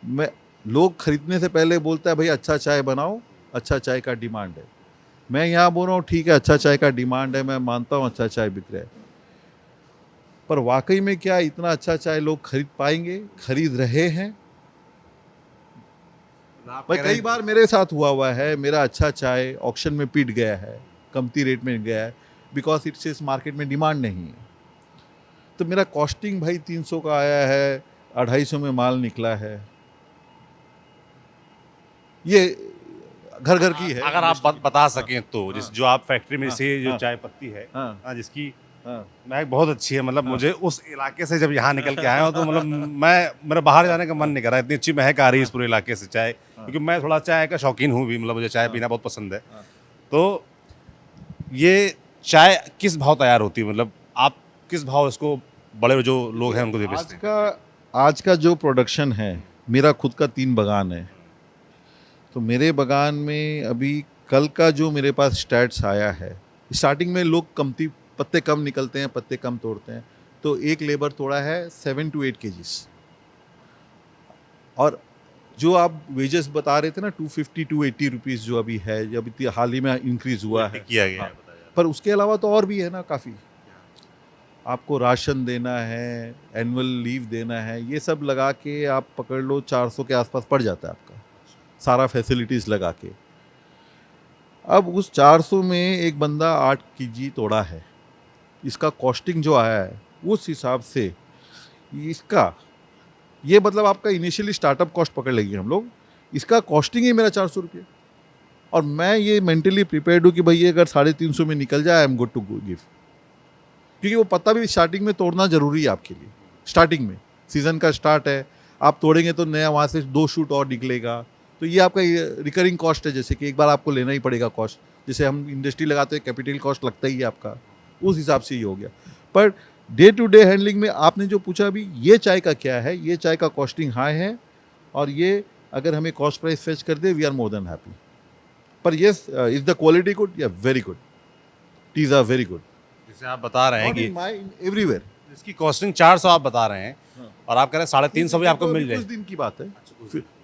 मैं लोग खरीदने से पहले बोलता है भाई अच्छा चाय बनाओ, अच्छा चाय का डिमांड है. मैं यहाँ बोल रहा हूँ ठीक है अच्छा चाय का डिमांड है, मैं मानता हूँ अच्छा चाय बिक रहा है, पर वाकई में क्या इतना अच्छा चाय लोग खरीद पाएंगे, खरीद रहे हैं? भाई कई बार मेरे साथ हुआ है, मेरा अच्छा चाय ऑक्शन में पिट गया है, कमती रेट में गया है, बिकॉज इट्स इस मार्केट में डिमांड नहीं है. तो मेरा कॉस्टिंग भाई 300 का आया है, 250 में माल निकला है. ये घर घर की है. अगर आप बता सकें तो जिस जो आप फैक्ट्री में से जो हाँ, चाय पत्ती है, हाँ, जिसकी हाँ. महक बहुत अच्छी है, मतलब मुझे उस इलाके से जब यहाँ निकल के आया हूँ तो मतलब मेरा बाहर जाने का मन नहीं कर रहा, इतनी अच्छी महक आ रही है इस पूरे इलाके से चाय, क्योंकि मैं थोड़ा चाय का शौकीन हूँ भी, मतलब मुझे चाय पीना बहुत पसंद है. तो ये चाय किस भाव तैयार होती है, मतलब आप किस भाव इसको बड़े जो लोग हैं उनको दे बेचते हैं? आज का जो प्रोडक्शन है, मेरा खुद का 3 बागान है, तो मेरे बागान में अभी कल का जो मेरे पास स्टैट्स आया है, स्टार्टिंग में लोग कमती पत्ते कम निकलते हैं, पत्ते कम तोड़ते हैं, तो एक लेबर तोड़ा है 7 to 8 kgs. और जो आप वेजेस बता रहे थे ना 250 to 80 रुपीज़ जो अभी है, जब हाल ही में इंक्रीज हुआ है, किया गया है, पर उसके अलावा तो और भी है ना काफ़ी. आपको राशन देना है, एनुअल लीव देना है, ये सब लगा के आप पकड़ लो 400 के आसपास पड़ जाता है आपका, सारा फैसिलिटीज़ लगा के. अब उस 400 में एक बंदा 8 kg तोड़ा है, इसका कॉस्टिंग जो आया है उस हिसाब से इसका, ये मतलब आपका इनिशियली स्टार्टअप कॉस्ट पकड़ लेंगे हम लोग, इसका कॉस्टिंग ही मेरा 400 रुपये. और मैं ये मेंटली प्रिपेयर्ड हूँ कि भाई ये अगर 350 में निकल जाए, I am good to give. क्योंकि वो पत्ता भी स्टार्टिंग में तोड़ना ज़रूरी है आपके लिए. स्टार्टिंग में सीज़न का स्टार्ट है, आप तोड़ेंगे तो नया वहाँ से 2 शूट और निकलेगा, तो ये आपका रिकरिंग कॉस्ट है, जैसे कि एक बार आपको लेना ही पड़ेगा कॉस्ट, जैसे हम इंडस्ट्री लगाते हैं कैपिटल कॉस्ट लगता ही है आपका, उस हिसाब से ये हो गया. Per day to day handling में आपने जो पूछा अभी, ये चाय का क्या है, ये चाय का कॉस्टिंग हाई है, और ये अगर हमें कॉस्ट प्राइस फेच कर दे, we are more than happy. पर yes, is the quality good? Yeah very good, teas are very good. जैसे आप बता रहे हैं कि एवरीवेयर इसकी कॉस्टिंग 400 आप बता रहे हैं, और आप कह रहे हैं 350 भी आपको मिल जाए. कुछ दिन की बात है.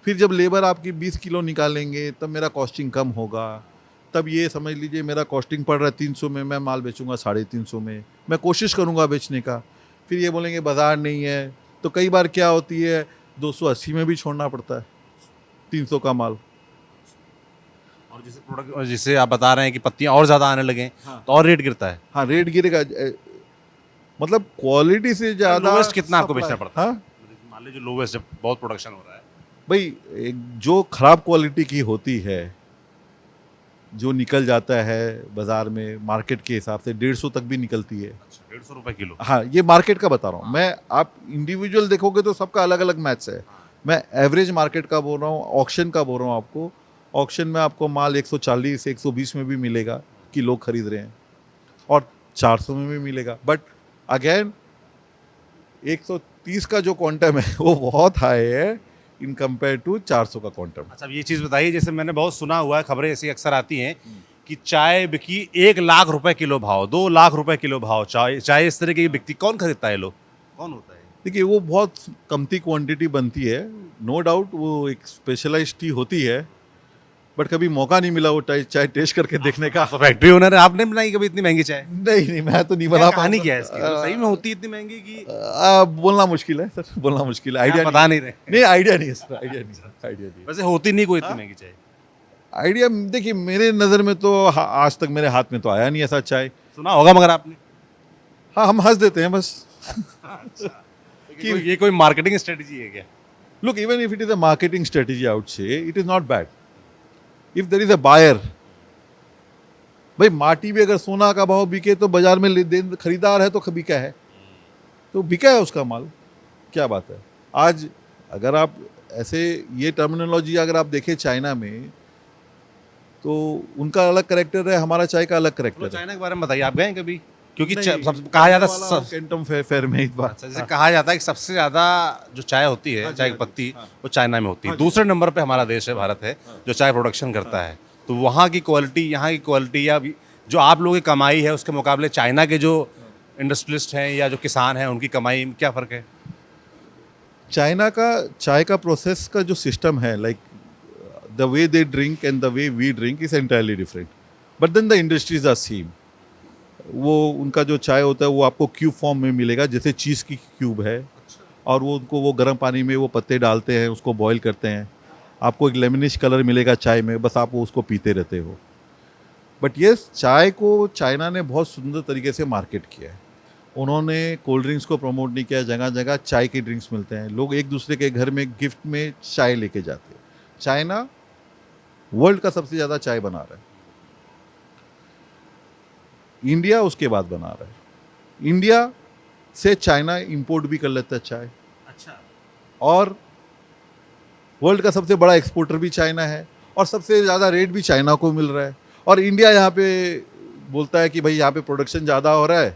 फिर जब लेबर आपकी 20 किलो निकालेंगे तब मेरा कॉस्टिंग कम होगा, तब ये समझ लीजिए मेरा कॉस्टिंग पड़ रहा है 300 में, मैं माल बेचूंगा 350 में, मैं कोशिश करूंगा बेचने का। फिर ये बोलेंगे बाज़ार नहीं है, तो कई बार क्या होती है 280 में भी छोड़ना पड़ता है 300 का माल। और जैसे प्रोडक्ट, और जैसे आप बता रहे हैं कि पत्तियां और ज़्यादा आने लगे तो और रेट गिरता है। हाँ, रेट गिरेगा। मतलब क्वालिटी से ज़्यादा लोवेस्ट कितना आपको supply- बेचना पड़ता है? हाँ मान लीजिए लोवेस्ट, जब बहुत प्रोडक्शन हो रहा है। भाई, एक जो खराब क्वालिटी की होती है, जो निकल जाता है बाजार में मार्केट के हिसाब से 150 तक भी निकलती है। अच्छा, 150 रुपए किलो। हाँ, ये मार्केट का बता रहा हूँ मैं। आप इंडिविजुअल देखोगे तो सबका अलग अलग मैच है। मैं एवरेज मार्केट का बोल रहा हूँ, ऑक्शन का बोल रहा हूँ आपको। ऑक्शन में आपको माल 140 120 में भी मिलेगा कि लोग खरीद रहे हैं, और 400 में भी मिलेगा। बट अगेन 130 का जो क्वांटम है वो बहुत हाई है इन कंपेयर टू 400 का क्वांटम। अच्छा, अब ये चीज़ बताइए, जैसे मैंने बहुत सुना हुआ है, खबरें ऐसी अक्सर आती हैं कि चाय बिकी 1 लाख रुपए किलो भाव, 2 लाख रुपए किलो भाव, चाय चाय इस तरह की बिकती। कौन खरीदता है? लोग कौन होता है? देखिए, वो बहुत कमती क्वांटिटी बनती है, नो डाउट। वो एक स्पेशलाइज्ड टी होती है, बट कभी मौका नहीं मिला वो चाय टेस्ट करके देखने का। तो फैक्ट्री ओनर है, आपने बनाई कभी इतनी महंगी चाय? नहीं नहीं, मैं तो नहीं क्या बना कहानी पाऊंगा। क्या है इसकी? तो सही में होती है इतनी महंगी कि बोलना मुश्किल है सर, बोलना मुश्किल है। आइडिया आप बता नहीं रहे? नहीं, आइडिया नहीं है सर, आइडिया नहीं। वैसे होती नहीं कोई इतनी महंगी चाय। आइडिया देखिए, मेरे नज़र में तो आज तक मेरे हाथ में तो आया नहीं ऐसा चाय। सुना होगा मगर आपने। हाँ, हम हंस देते हैं बस। कि ये कोई मार्केटिंग स्ट्रेटजी है क्या? Look, even if it is a marketing strategy, I would say it is not bad. If there is a buyer, भाई माटी भी अगर सोना का भाव बिके तो बाजार में खरीदार है तो बिका है, तो बिका है उसका माल, क्या बात है। आज अगर आप ऐसे ये टर्मिनोलॉजी अगर आप देखें चाइना में, तो उनका अलग करेक्टर है, हमारा चाय का अलग चलो करेक्टर है। चाइना के बारे में बताइए, आप गए हैं कभी? क्योंकि नहीं, सब कहा जाता वाला है कैंटम फेयर में एक बार। अच्छा, जैसे कहा जाता है कि सबसे ज़्यादा जो चाय होती है, हाँ जी, चाय की हाँ जी, पत्ती, हाँ। वो चाइना में होती है। हाँ जी। दूसरे नंबर पे हमारा देश है, भारत है, जो चाय प्रोडक्शन करता है। तो वहाँ की क्वालिटी, यहाँ की क्वालिटी, या जो आप लोगों की कमाई है उसके मुकाबले चाइना के जो इंडस्ट्रियलिस्ट हैं या जो किसान हैं उनकी कमाई में क्या फ़र्क है? चाइना का चाय का प्रोसेस का जो सिस्टम है, like the way they drink and the way we drink is entirely different, but then the industries are same. वो उनका जो चाय होता है वो आपको क्यूब फॉर्म में मिलेगा, जैसे चीज़ की क्यूब है, और वो उनको वो गर्म पानी में वो पत्ते डालते हैं, उसको बॉईल करते हैं, आपको एक लेमनिश कलर मिलेगा चाय में, बस आप वो उसको पीते रहते हो। बट ये चाय को चाइना ने बहुत सुंदर तरीके से मार्केट किया है। उन्होंने कोल्ड ड्रिंक्स को प्रमोट नहीं किया, जगह जगह चाय के ड्रिंक्स मिलते हैं, लोग एक दूसरे के घर में गिफ्ट में चाय लेके जाते हैं। चाइना वर्ल्ड का सबसे ज़्यादा चाय बना रहा है, इंडिया उसके बाद बना रहा है। इंडिया से चाइना इंपोर्ट भी कर लेता है चाय, अच्छा, और वर्ल्ड का सबसे बड़ा एक्सपोर्टर भी चाइना है, और सबसे ज़्यादा रेट भी चाइना को मिल रहा है। और इंडिया यहाँ पे बोलता है कि भाई यहाँ पे प्रोडक्शन ज़्यादा हो रहा है,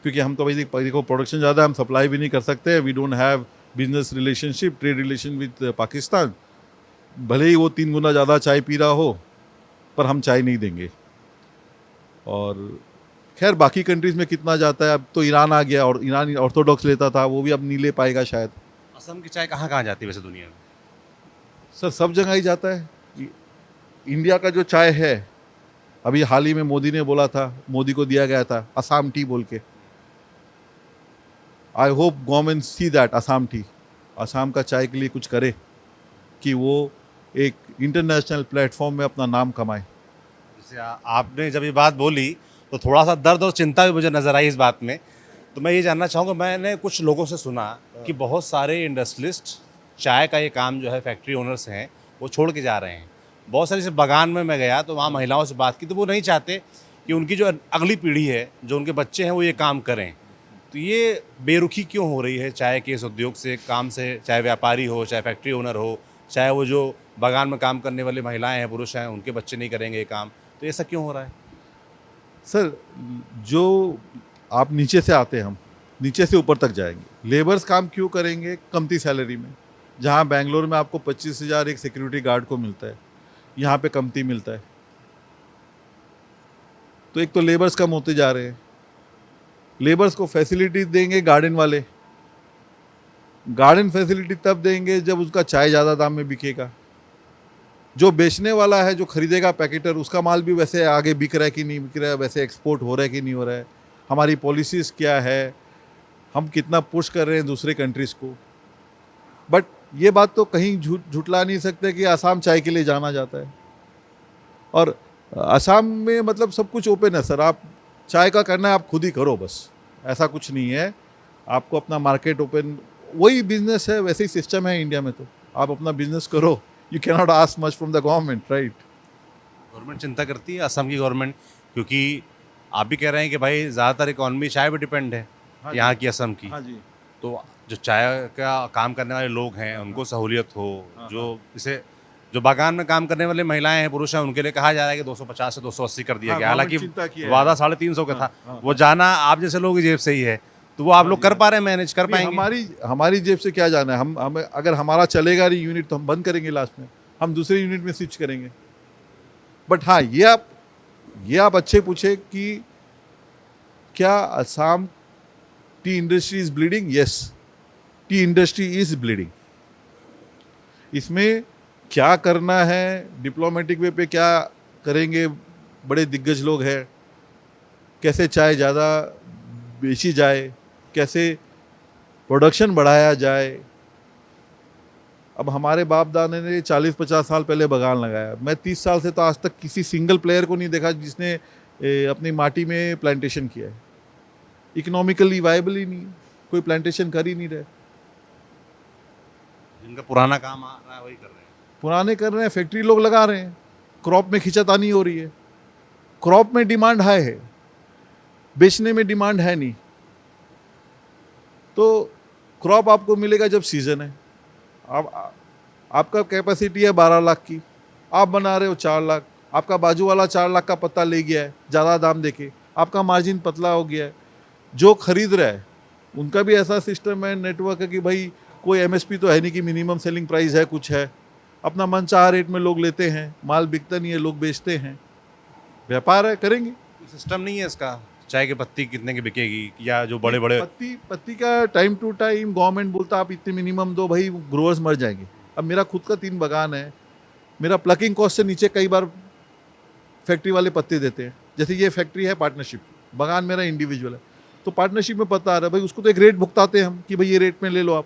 क्योंकि हम तो भाई देखो प्रोडक्शन ज़्यादा है, हम सप्लाई भी नहीं कर सकते, we don't have business relationship, trade relation with Pakistan. भले ही वो 3 गुना ज़्यादा चाय पी रहा हो, पर हम चाय नहीं देंगे। और खैर बाकी कंट्रीज़ में कितना जाता है, अब तो ईरान आ गया, और ईरान ऑर्थोडॉक्स लेता था, वो भी अब नहीं ले पाएगा शायद। असम की चाय कहाँ कहाँ जाती है वैसे दुनिया में? सर सब जगह ही जाता है। इंडिया का जो चाय है, अभी हाल ही में मोदी ने बोला था, मोदी को दिया गया था असम टी बोल के। I hope government see that Assam T, Assam का चाय के लिए कुछ करे, कि वो एक इंटरनेशनल प्लेटफॉर्म में अपना नाम कमाए। जैसे आपने जब ये बात बोली तो थोड़ा सा दर्द और चिंता भी मुझे नज़र आई इस बात में। तो मैं ये जानना चाहूँगा, मैंने कुछ लोगों से सुना कि बहुत सारे इंडस्ट्रियलिस्ट चाय का ये काम जो है, फैक्ट्री ओनर्स हैं, वो छोड़ के जा रहे हैं। बहुत सारी, जैसे बागान में मैं गया तो वहाँ महिलाओं से बात की, तो वो नहीं चाहते कि उनकी जो अगली पीढ़ी है, जो उनके बच्चे हैं, वो ये काम करें। तो ये बेरुखी क्यों हो रही है चाय के इस उद्योग से, काम से? चाहे व्यापारी हो, चाहे फैक्ट्री ओनर हो, चाहे वो जो बागान में काम करने वाले महिलाएं हैं, पुरुष हैं, उनके बच्चे नहीं करेंगे ये काम। तो ऐसा क्यों हो रहा है? सर, जो आप नीचे से आते हैं, हम नीचे से ऊपर तक जाएंगे, लेबर्स काम क्यों करेंगे कमती सैलरी में? जहाँ बेंगलोर में आपको 25,000 एक सिक्योरिटी गार्ड को मिलता है, यहाँ पे कमती मिलता है। तो एक तो लेबर्स कम होते जा रहे हैं। लेबर्स को फैसिलिटीज देंगे गार्डन वाले, गार्डन फैसिलिटी तब देंगे जब उसका चाय ज़्यादा दाम में बिकेगा। जो बेचने वाला है, जो खरीदेगा पैकेटर, उसका माल भी वैसे आगे बिक रहा है कि नहीं बिक रहा है, वैसे एक्सपोर्ट हो रहा है कि नहीं हो रहा है, हमारी पॉलिसीज़ क्या है, हम कितना पुश कर रहे हैं दूसरे कंट्रीज़ को। बट ये बात तो कहीं झुटला नहीं सकते कि आसाम चाय के लिए जाना जाता है, और आसाम में मतलब सब कुछ ओपन है सर। आप चाय का करना है आप खुद ही करो, बस ऐसा कुछ नहीं है। आपको अपना मार्केट ओपन, वही बिजनेस है, वैसे ही सिस्टम है इंडिया में, तो आप अपना बिजनेस करो। You can not ask much from the government, right. Government चिंता करती है असम की गवर्नमेंट, क्योंकि आप भी कह रहे हैं कि भाई ज़्यादातर इकॉनमी चाय पे डिपेंड है यहाँ की, असम की। हाँ जी। तो जो चाय का काम करने वाले लोग हैं उनको सहूलियत हो, हाँ, जो इसे जो बागान में काम करने वाले महिलाएं हैं, पुरुष हैं, उनके लिए कहा जा रहा है कि 250 से 280 कर दिया हाँ, गया। हालांकि गवर्नमेंट चिंता किया है। वादा 350 का हाँ, था। हाँ, वो जाना आप जैसे लोगों की जेब से ही है, तो वो आप लोग कर पा रहे हैं, मैनेज कर नहीं, पाएंगे? हमारी जेब से क्या जाना है। हम अगर हमारा चलेगा नहीं यूनिट तो हम बंद करेंगे, लास्ट में हम दूसरे यूनिट में स्विच करेंगे। बट हाँ, ये आप अच्छे पूछे कि क्या Assam T industry is bleeding. Yes, T industry is bleeding. इसमें क्या करना है, डिप्लोमेटिक वे पे क्या करेंगे बड़े दिग्गज लोग हैं, कैसे चाय ज़्यादा बेची जाए, कैसे प्रोडक्शन बढ़ाया जाए। अब हमारे बाप दादा ने 40-50 साल पहले बागान लगाया, मैं 30 साल से तो आज तक किसी सिंगल प्लेयर को नहीं देखा जिसने अपनी माटी में प्लांटेशन किया है। इकोनॉमिकली वायबल ही नहीं है, कोई प्लांटेशन कर ही नहीं रहे। जिनका पुराना काम आ रहा है वही कर रहे हैं। पुराने कर रहे हैं, फैक्ट्री लोग लगा रहे हैं, क्रॉप में खिंचातानी हो रही है। क्रॉप में डिमांड हाई है, बेचने में डिमांड है नहीं। तो क्रॉप आपको मिलेगा जब सीजन है। आपका कैपेसिटी है 12 लाख की, आप बना रहे हो 4 लाख, आपका बाजू वाला 4 लाख का पत्ता ले गया है ज़्यादा दाम देके, आपका मार्जिन पतला हो गया है। जो खरीद रहा है उनका भी ऐसा सिस्टम है, नेटवर्क है कि भाई कोई एमएसपी तो है नहीं कि मिनिमम सेलिंग प्राइस है, कुछ है, अपना मन चाह रेट में लोग लेते हैं, माल बिकता नहीं है, लोग बेचते हैं, व्यापार है, करेंगे। सिस्टम नहीं है इसका, चाय की पत्ती कितने की बिकेगी, या जो बड़े बड़े पत्ती का टाइम टू टाइम गवर्नमेंट बोलता आप इतने मिनिमम दो, भाई ग्रोअर्स मर जाएंगे। अब मेरा खुद का 3 बागान है, मेरा प्लकिंग कॉस्ट से नीचे कई बार फैक्ट्री वाले पत्ते देते हैं। जैसे ये फैक्ट्री है पार्टनरशिप, बागान मेरा इंडिविजुअल है, तो पार्टनरशिप में पता आ रहा है भाई, उसको तो एक रेट भुगताते हैं हम कि भाई ये रेट में ले लो आप।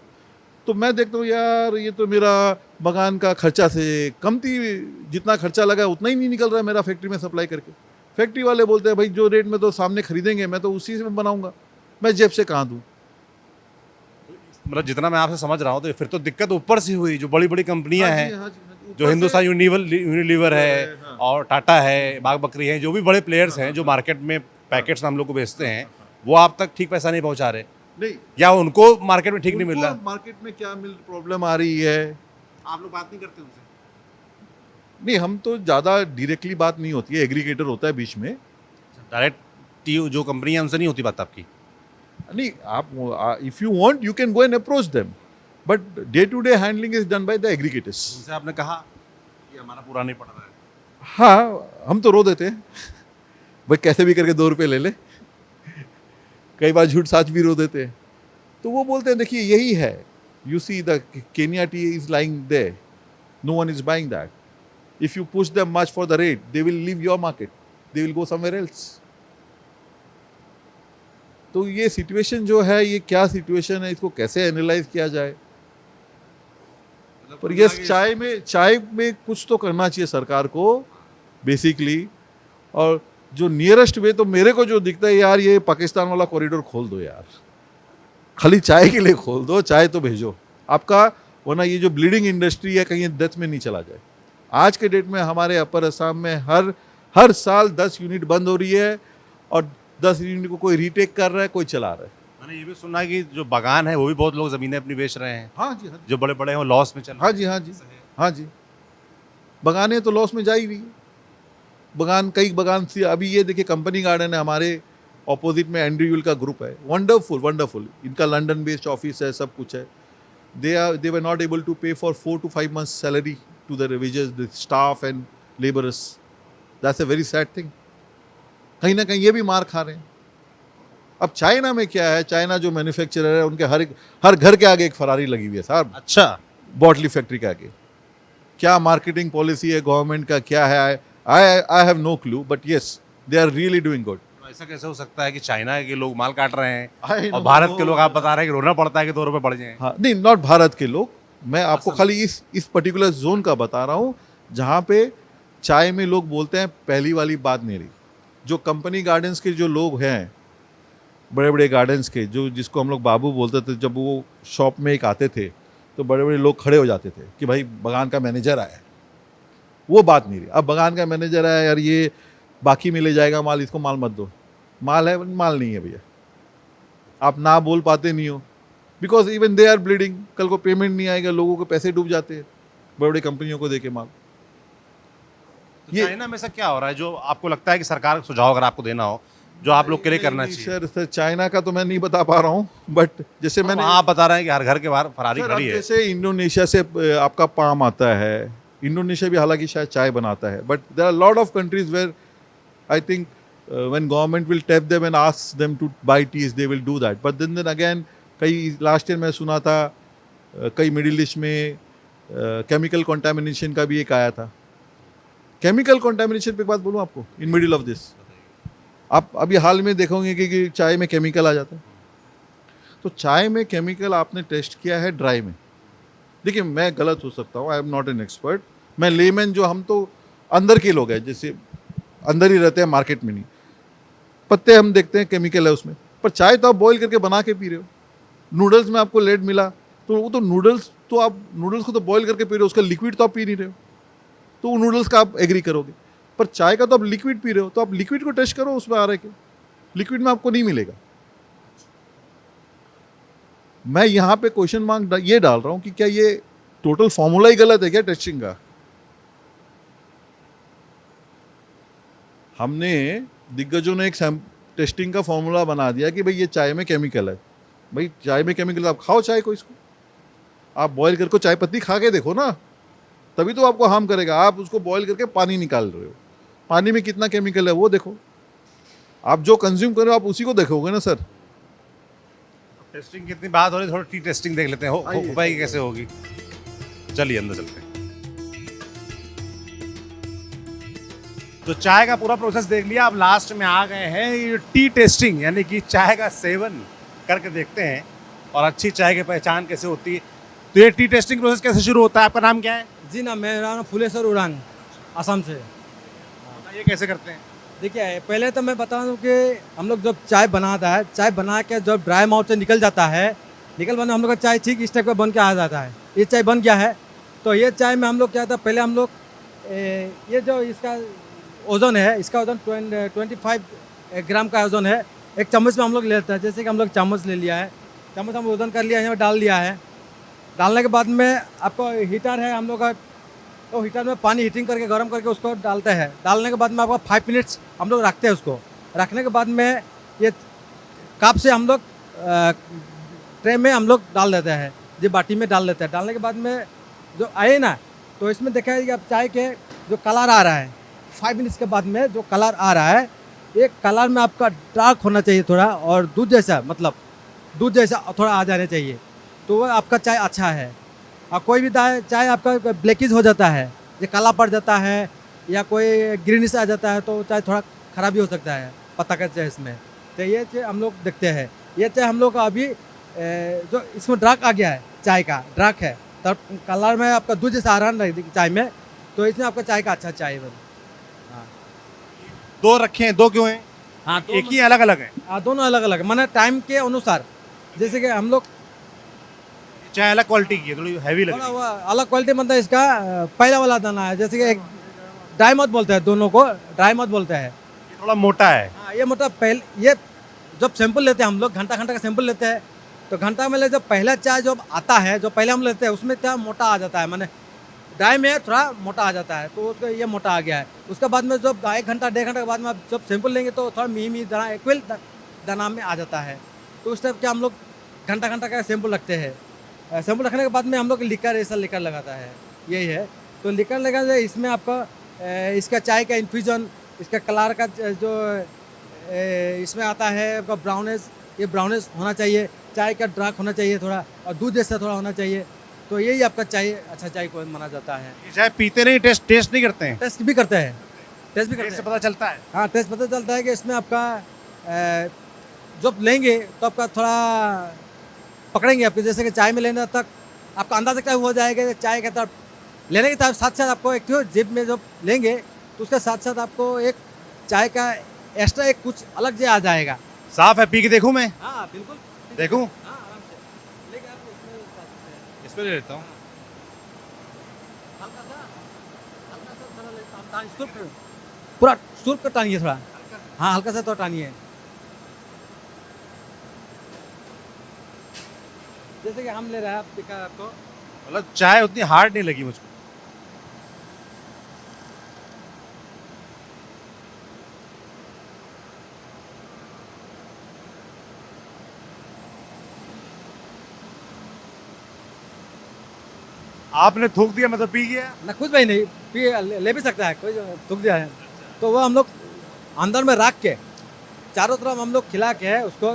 तो मैं देखता हूँ यार ये तो मेरा बागान का खर्चा से कम थी, जितना खर्चा लगा उतना ही नहीं निकल रहा है मेरा फैक्ट्री में सप्लाई करके। फैक्ट्री वाले बोलते हैं भाई जो रेट में तो सामने खरीदेंगे मैं तो उसी से बनाऊंगा, मैं जेब से कहाँ दूँ। मतलब जितना मैं आपसे समझ रहा हूँ तो फिर तो दिक्कत ऊपर से हुई, जो बड़ी बड़ी कंपनियां हाँ जी, हैं, हाँ जी, हाँ जी, ऊपर जो से- हिंदुस्तान यूनिलीवर है हाँ। और टाटा है, बाग बकरी है, जो भी बड़े प्लेयर्स हैं जो मार्केट में पैकेट्स हम लोग को बेचते हैं, वो आप तक ठीक पैसा नहीं पहुंचा रहे, नहीं, या उनको मार्केट में ठीक नहीं मिल उनको रहा? मार्केट में क्या प्रॉब्लम आ रही है। आप लोग बात नहीं करते उनसे? नहीं, हम तो ज़्यादा डायरेक्टली बात नहीं होती है, एग्रीगेटर होता है बीच में। डायरेक्ट जो कंपनी है उनसे नहीं होती बात आपकी? नहीं, आप if you want you can go and approach them, but day to day handling is done by the aggregators. उनसे आपने कहा कि हमारा पूरा नहीं पड़ रहा है? हाँ, हम तो रो देते हैं भाई, कैसे भी करके 2 रुपये ले ले। कई बार झूठ साच भी रो देते हैं, तो वो बोलते हैं देखिए यही है, you see the Kenya tea is lying there, no one is buying that, if you push them much for the rate they will leave your market, they will go somewhere else. तो ये सिचुएशन जो है, ये क्या सिचुएशन है, इसको कैसे एनालाइज किया जाए। पर ये चाय में कुछ तो करना चाहिए सरकार को बेसिकली। और जो नियरेस्ट वे तो मेरे को जो दिखता है यार, ये पाकिस्तान वाला कॉरिडोर खोल दो यार, खाली चाय के लिए खोल दो, चाय तो भेजो आपका, वरना ये जो ब्लीडिंग इंडस्ट्री है कहीं डेथ में नहीं चला जाए। आज के डेट में हमारे अपर असम में हर साल 10 यूनिट बंद हो रही है, और 10 यूनिट को कोई रीटेक कर रहा है, कोई चला रहा है। मैंने ये भी सुना है कि जो बागान है वो भी बहुत लोग ज़मीनें अपनी बेच रहे हैं, हाँ जी, हाँ जी, जो बड़े बड़े हैं वो लॉस में चल रहे हाँ जी, हाँ जी, हाँ जी, बगाने तो लॉस में जा ही रही है। बगान कई बगान से, अभी ये देखिए कंपनी गार्डन है हमारे ऑपोजिट में, एंड्रयूल का ग्रुप है, वंडरफुल, इनका लंदन बेस्ड ऑफिस है, सब कुछ है। They were not able to pay for 4 to 5 months salary to the villagers, the staff and labourers. That's a very sad thing. कहीं ना कहीं ये भी मार खा रहे हैं। अब चाइना में क्या है, चाइना जो मैन्युफैक्चरर है उनके हर घर के आगे एक फरारी लगी हुई है साहब, अच्छा, बॉटली फैक्ट्री के आगे। क्या मार्केटिंग पॉलिसी है गवर्नमेंट का, क्या है, I have no clue, but yes they are really doing good. तो ऐसा कैसे हो सकता है कि चाइना के लोग माल काट रहे हैं I और know. भारत के लोग आप बता रहे हैं कि रोना पड़ता है कि 2 रुपए बढ़ जाए? हाँ नहीं, नॉट भारत के लोग, मैं आपको खाली इस पर्टिकुलर जोन का बता रहा हूँ जहाँ पे चाय में लोग बोलते हैं पहली वाली बात नहीं रही। जो कंपनी गार्डन्स के जो लोग हैं, बड़े बड़े गार्डन्स के, जो जिसको हम लोग बाबू बोलते थे, जब वो शॉप में एक आते थे तो बड़े बड़े लोग खड़े हो जाते थे कि भाई बगान का मैनेजर आया है। वो बात नहीं रही। अब बगान का मैनेजर आया, यार ये बाकी में ले जाएगा माल, इसको माल मत दो। माल है, माल नहीं है भैया, आप ना बोल पाते नहीं हो, because even they are bleeding. कल को पेमेंट नहीं आएगा, लोगों के पैसे डूब जाते हैं बड़ी बड़ी कंपनियों को देके माल। तो ये- चाइना में ऐसा क्या हो रहा है जो आपको लगता है कि सरकार को सुझाव अगर आपको देना हो जो आप लोग के लिए करना चाहिए? सर चाइना का तो मैं नहीं बता पा रहा हूँ, बट जैसे मैंने वहाँ आप बता रहे हैं कि हर घर के बाहर फरारी सर, खड़ी अब है। जैसे इंडोनेशिया से आपका पाम आता है, इंडोनेशिया भी हालांकि शायद चाय बनाता है, but there are lot of countries where I think when government will tap them and ask them to buy teas, they will do that. But then again कई लास्ट ईयर मैं सुना था कई मिडिल ईस्ट में केमिकल कंटामिनेशन का भी एक आया था। केमिकल कंटामिनेशन पे एक बात बोलूँ आपको, इन मिडिल ऑफ दिस, आप अभी हाल में देखोगे कि चाय में केमिकल आ जाता है। तो चाय में केमिकल आपने टेस्ट किया है ड्राई में? देखिए मैं गलत हो सकता हूँ, I am not an expert, मैं लेमैन, जो हम तो अंदर के लोग हैं, जैसे अंदर ही रहते हैं मार्केट में नहीं, पत्ते हम देखते हैं केमिकल है उसमें, पर चाय तो आप बॉईल करके बना के पी रहे हो। नूडल्स में आपको लेड मिला तो वो तो नूडल्स, तो आप नूडल्स को तो बॉईल करके पी रहे हो, उसका लिक्विड तो आप पी नहीं रहे हो, तो वो नूडल्स का आप एग्री करोगे। पर चाय का तो आप लिक्विड पी रहे हो, तो आप लिक्विड को टेस्ट करो, उसमें आ रहा है क्या? लिक्विड में आपको नहीं मिलेगा। मैं यहाँ पे क्वेश्चन मार्क ये डाल रहा हूँ कि क्या ये टोटल फॉर्मूला ही गलत है क्या टेस्टिंग का? हमने दिग्गजों ने एक टेस्टिंग का फॉर्मूला बना दिया कि भाई ये चाय में केमिकल है। भाई चाय में केमिकल, आप खाओ चाय को, इसको आप बॉईल करके चाय पत्ती खा के देखो ना, तभी तो आपको हार्म करेगा। आप उसको बॉईल करके पानी निकाल रहे हो, पानी में कितना केमिकल है वो देखो। आप जो कंज्यूम कर रहे हो आप उसी को देखोगे ना सर। टेस्टिंग कितनी बात हो रही है, थोड़ी टी टेस्टिंग देख लेते हैं हो आइए, पाएगी कैसे होगी? चलिए अंदर चलते हैं। तो चाय का पूरा प्रोसेस देख लिया, अब लास्ट में आ गए हैं ये टी टेस्टिंग, यानी कि चाय का सेवन करके देखते हैं और अच्छी चाय की पहचान कैसे होती है। तो ये टी टेस्टिंग प्रोसेस कैसे शुरू होता है? आपका नाम क्या है? जी ना, मेरा नाम फुलेश्वर उरांग, असम से। बताइए कैसे करते हैं? देखिए पहले तो मैं बता दूं कि हम लोग जब चाय बनाता है, चाय बना के जब ड्राई माउथ से निकल जाता है, निकल बना हम लोग का चाय ठीक इस टाइप का बन के आ जाता है। ये चाय बन गया है, तो ये चाय में हम लोग क्या था, पहले हम लोग ये जो इसका ओजन है, इसका ओजन 25 ग्राम का ओजन है। एक चम्मच में हम लोग ले लेते हैं, जैसे कि हम लोग चम्मच ले लिया है, चम्मच हम ओजन कर लिया है, यहाँ डाल दिया है। डालने के बाद में आपको हीटर है हम लोग का, तो हीटर में पानी हीटिंग करके गर्म करके उसको डालते हैं। डालने के बाद में आपका 5 मिनट्स हम लोग रखते हैं उसको। रखने के बाद में ये कप से हम लोग ट्रे में हम लोग डाल देते हैं, ये बाटी में डाल देते हैं। डालने के बाद में जो आए ना, तो इसमें देखा है कि अब चाय के जो कलर आ रहा है, 5 मिनट्स के बाद में जो कलर आ रहा है, एक कलर में आपका डार्क होना चाहिए थोड़ा, और दूध जैसा, मतलब दूध जैसा थोड़ा आ जाना चाहिए, तो वह आपका चाय अच्छा है। और कोई भी चाय आपका ब्लैकिश हो जाता है, ये काला पड़ जाता है या कोई ग्रीनिश आ जाता है, तो चाय थोड़ा ख़राब भी हो सकता है पत्ता का चाय इसमें। तो ये चाय हम लोग देखते हैं। ये चाय हम लोग का अभी जो इसमें डार्क आ गया है, चाय का डार्क है, तब कलर में आपका दूध जैसा आ रहा है चाय में, तो इसमें आपका चाय का अच्छा चाय बन। दो रखे हैं, दो क्यों हैं? हाँ, एक ही अलग अलग है? दोनों अलग अलग, माने टाइम के अनुसार। जैसे कि हम लोग चाय अलग क्वालिटी की है, थोड़ी हैवी लग थोड़ा रही है। वो अलग क्वालिटी मतलब इसका पहला वाला दाना है, जैसे कि एक ड्राई मत बोलते हैं, दोनों को ड्राई मत बोलते हैं। ये थोड़ा मोटा है। हाँ, ये मतलब पहले ये जब सैंपल लेते हैं हम लोग, घंटा घंटा का सैंपल लेते हैं, तो घंटा में ले जब पहला चाय जब आता है, जो पहले हम लेते हैं उसमें क्या मोटा आ जाता है, माने ड्राई में थोड़ा मोटा आ जाता है, तो उसका ये मोटा आ गया है। उसके बाद में जब 1 घंटा 1.5 घंटा के बाद में आप जब सैंपल लेंगे तो थोड़ा मिही दाना इक्वल दाना में आ जाता है। तो उस टाइप के हम लोग घंटा घंटा का सैंपल रखते हैं। सैंपल रखने के बाद में हम लोग लिकर, ऐसा लिकर लगाता है, यही है। तो लिकर लगा इसमें आपका इसका चाय का इन्फ्यूजन, इसका कलर का जो इसमें आता है आपका ब्राउनेस, ये ब्राउनेस होना चाहिए, चाय का डार्क होना चाहिए थोड़ा, और दूध जैसा थोड़ा होना चाहिए। तो यही आपका चाय अच्छा चाय को माना जाता है। ये चाय पीते नहीं, टेस्ट नहीं करते हैं? टेस्ट भी करते हैं, टेस्ट भी करते टेस्ट से हैं। पता चलता है। हाँ, टेस्ट पता चलता है कि इसमें आपका जब लेंगे तो आपका थोड़ा पकड़ेंगे आपके, जैसे कि चाय में लेने तक आपका अंदाजा क्या हो जाएगा कि चाय के तरफ लेने के साथ साथ आपको एक तो जेब में जब लेंगे तो उसके साथ साथ आपको एक चाय का एक्स्ट्रा एक कुछ अलग से आ जाएगा। साफ है, पी के देखूं मैं? हाँ बिल्कुल, देखूं? हाँ आराम से लेके आप इसमें उतार सकते हैं। इसमें ले लेता हूँ। हल्का सा थोड़ा पूरा सुर्ख का टानिए थोड़ा। हाँ हल्का सा तो टानिए, जैसे कि हम ले रहे हैं, आप दिखा आपको। मतलब चाय उतनी हार्ड नहीं लगी मुझको। आपने थूक दिया, मतलब पी गया? ना कुछ भाई नहीं, ले भी सकता है कोई, जो थूक दिया है तो वो हम लोग अंदर में रख के चारों तरफ हम लोग खिला के उसको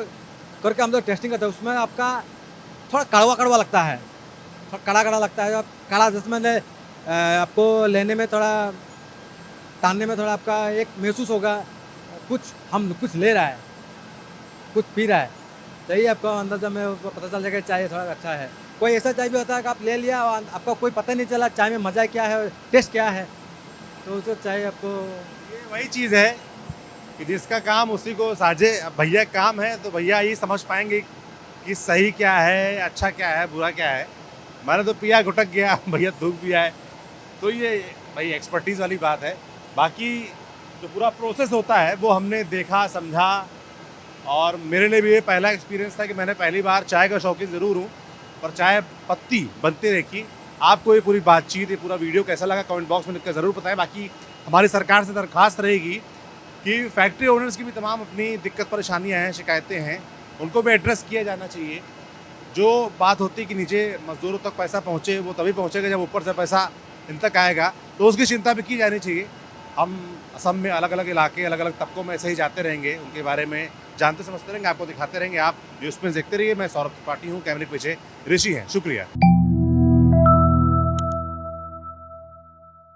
करके हम लोग टेस्टिंग करते हैं। उसमें आपका थोड़ा कड़वा कड़वा लगता है, थोड़ा कड़ा कड़ा लगता है। कड़ा जिसमें आपको लेने में थोड़ा, तानने में थोड़ा आपका एक महसूस होगा कुछ ले रहा है, कुछ पी रहा है, तो ये आपको अंदाजा में पता चल जाएगा चाय थोड़ा अच्छा है। कोई ऐसा चाय भी होता है कि आप ले लिया और आपका कोई पता नहीं चला चाय में मज़ा क्या है, टेस्ट क्या है, तो उसको चाय आपको। ये वही चीज़ है कि जिसका काम उसी को साझे। अब भैया काम है तो भैया ही समझ पाएंगे कि सही क्या है, अच्छा क्या है, बुरा क्या है। मैंने तो पिया, घुटक गया, भैया थूक पिया है। तो ये भाई एक्सपर्टीज़ वाली बात है। बाकी जो पूरा प्रोसेस होता है वो हमने देखा, समझा, और मेरे लिए भी ये पहला एक्सपीरियंस था कि मैंने पहली बार चाय का शौकीन ज़रूर हूँ, पर चाय पत्ती बनते देखी। आपको ये पूरी बातचीत, ये पूरा वीडियो कैसा लगा कमेंट बॉक्स में लिखकर ज़रूर बताएं। बाकी हमारी सरकार से दरख्वास्त रहेगी कि फैक्ट्री ओनर्स की भी तमाम अपनी दिक्कत परेशानियां हैं, शिकायतें हैं, उनको भी एड्रेस किया जाना चाहिए। जो बात होती है कि नीचे मज़दूरों तक पैसा पहुँचे, वो तभी पहुँचेगा जब ऊपर से पैसा इन तक आएगा, तो उसकी चिंता भी की जानी चाहिए। हम असम में अलग अलग इलाके, अलग अलग तबकों में ऐसे ही जाते रहेंगे, उनके बारे में जानते समझते रहेंगे, आपको दिखाते रहेंगे। आप न्यूज़ में देखते रहिए। मैं सौरभ त्रिपाठी हूँ, कैमरे के पीछे ऋषि हैं। शुक्रिया।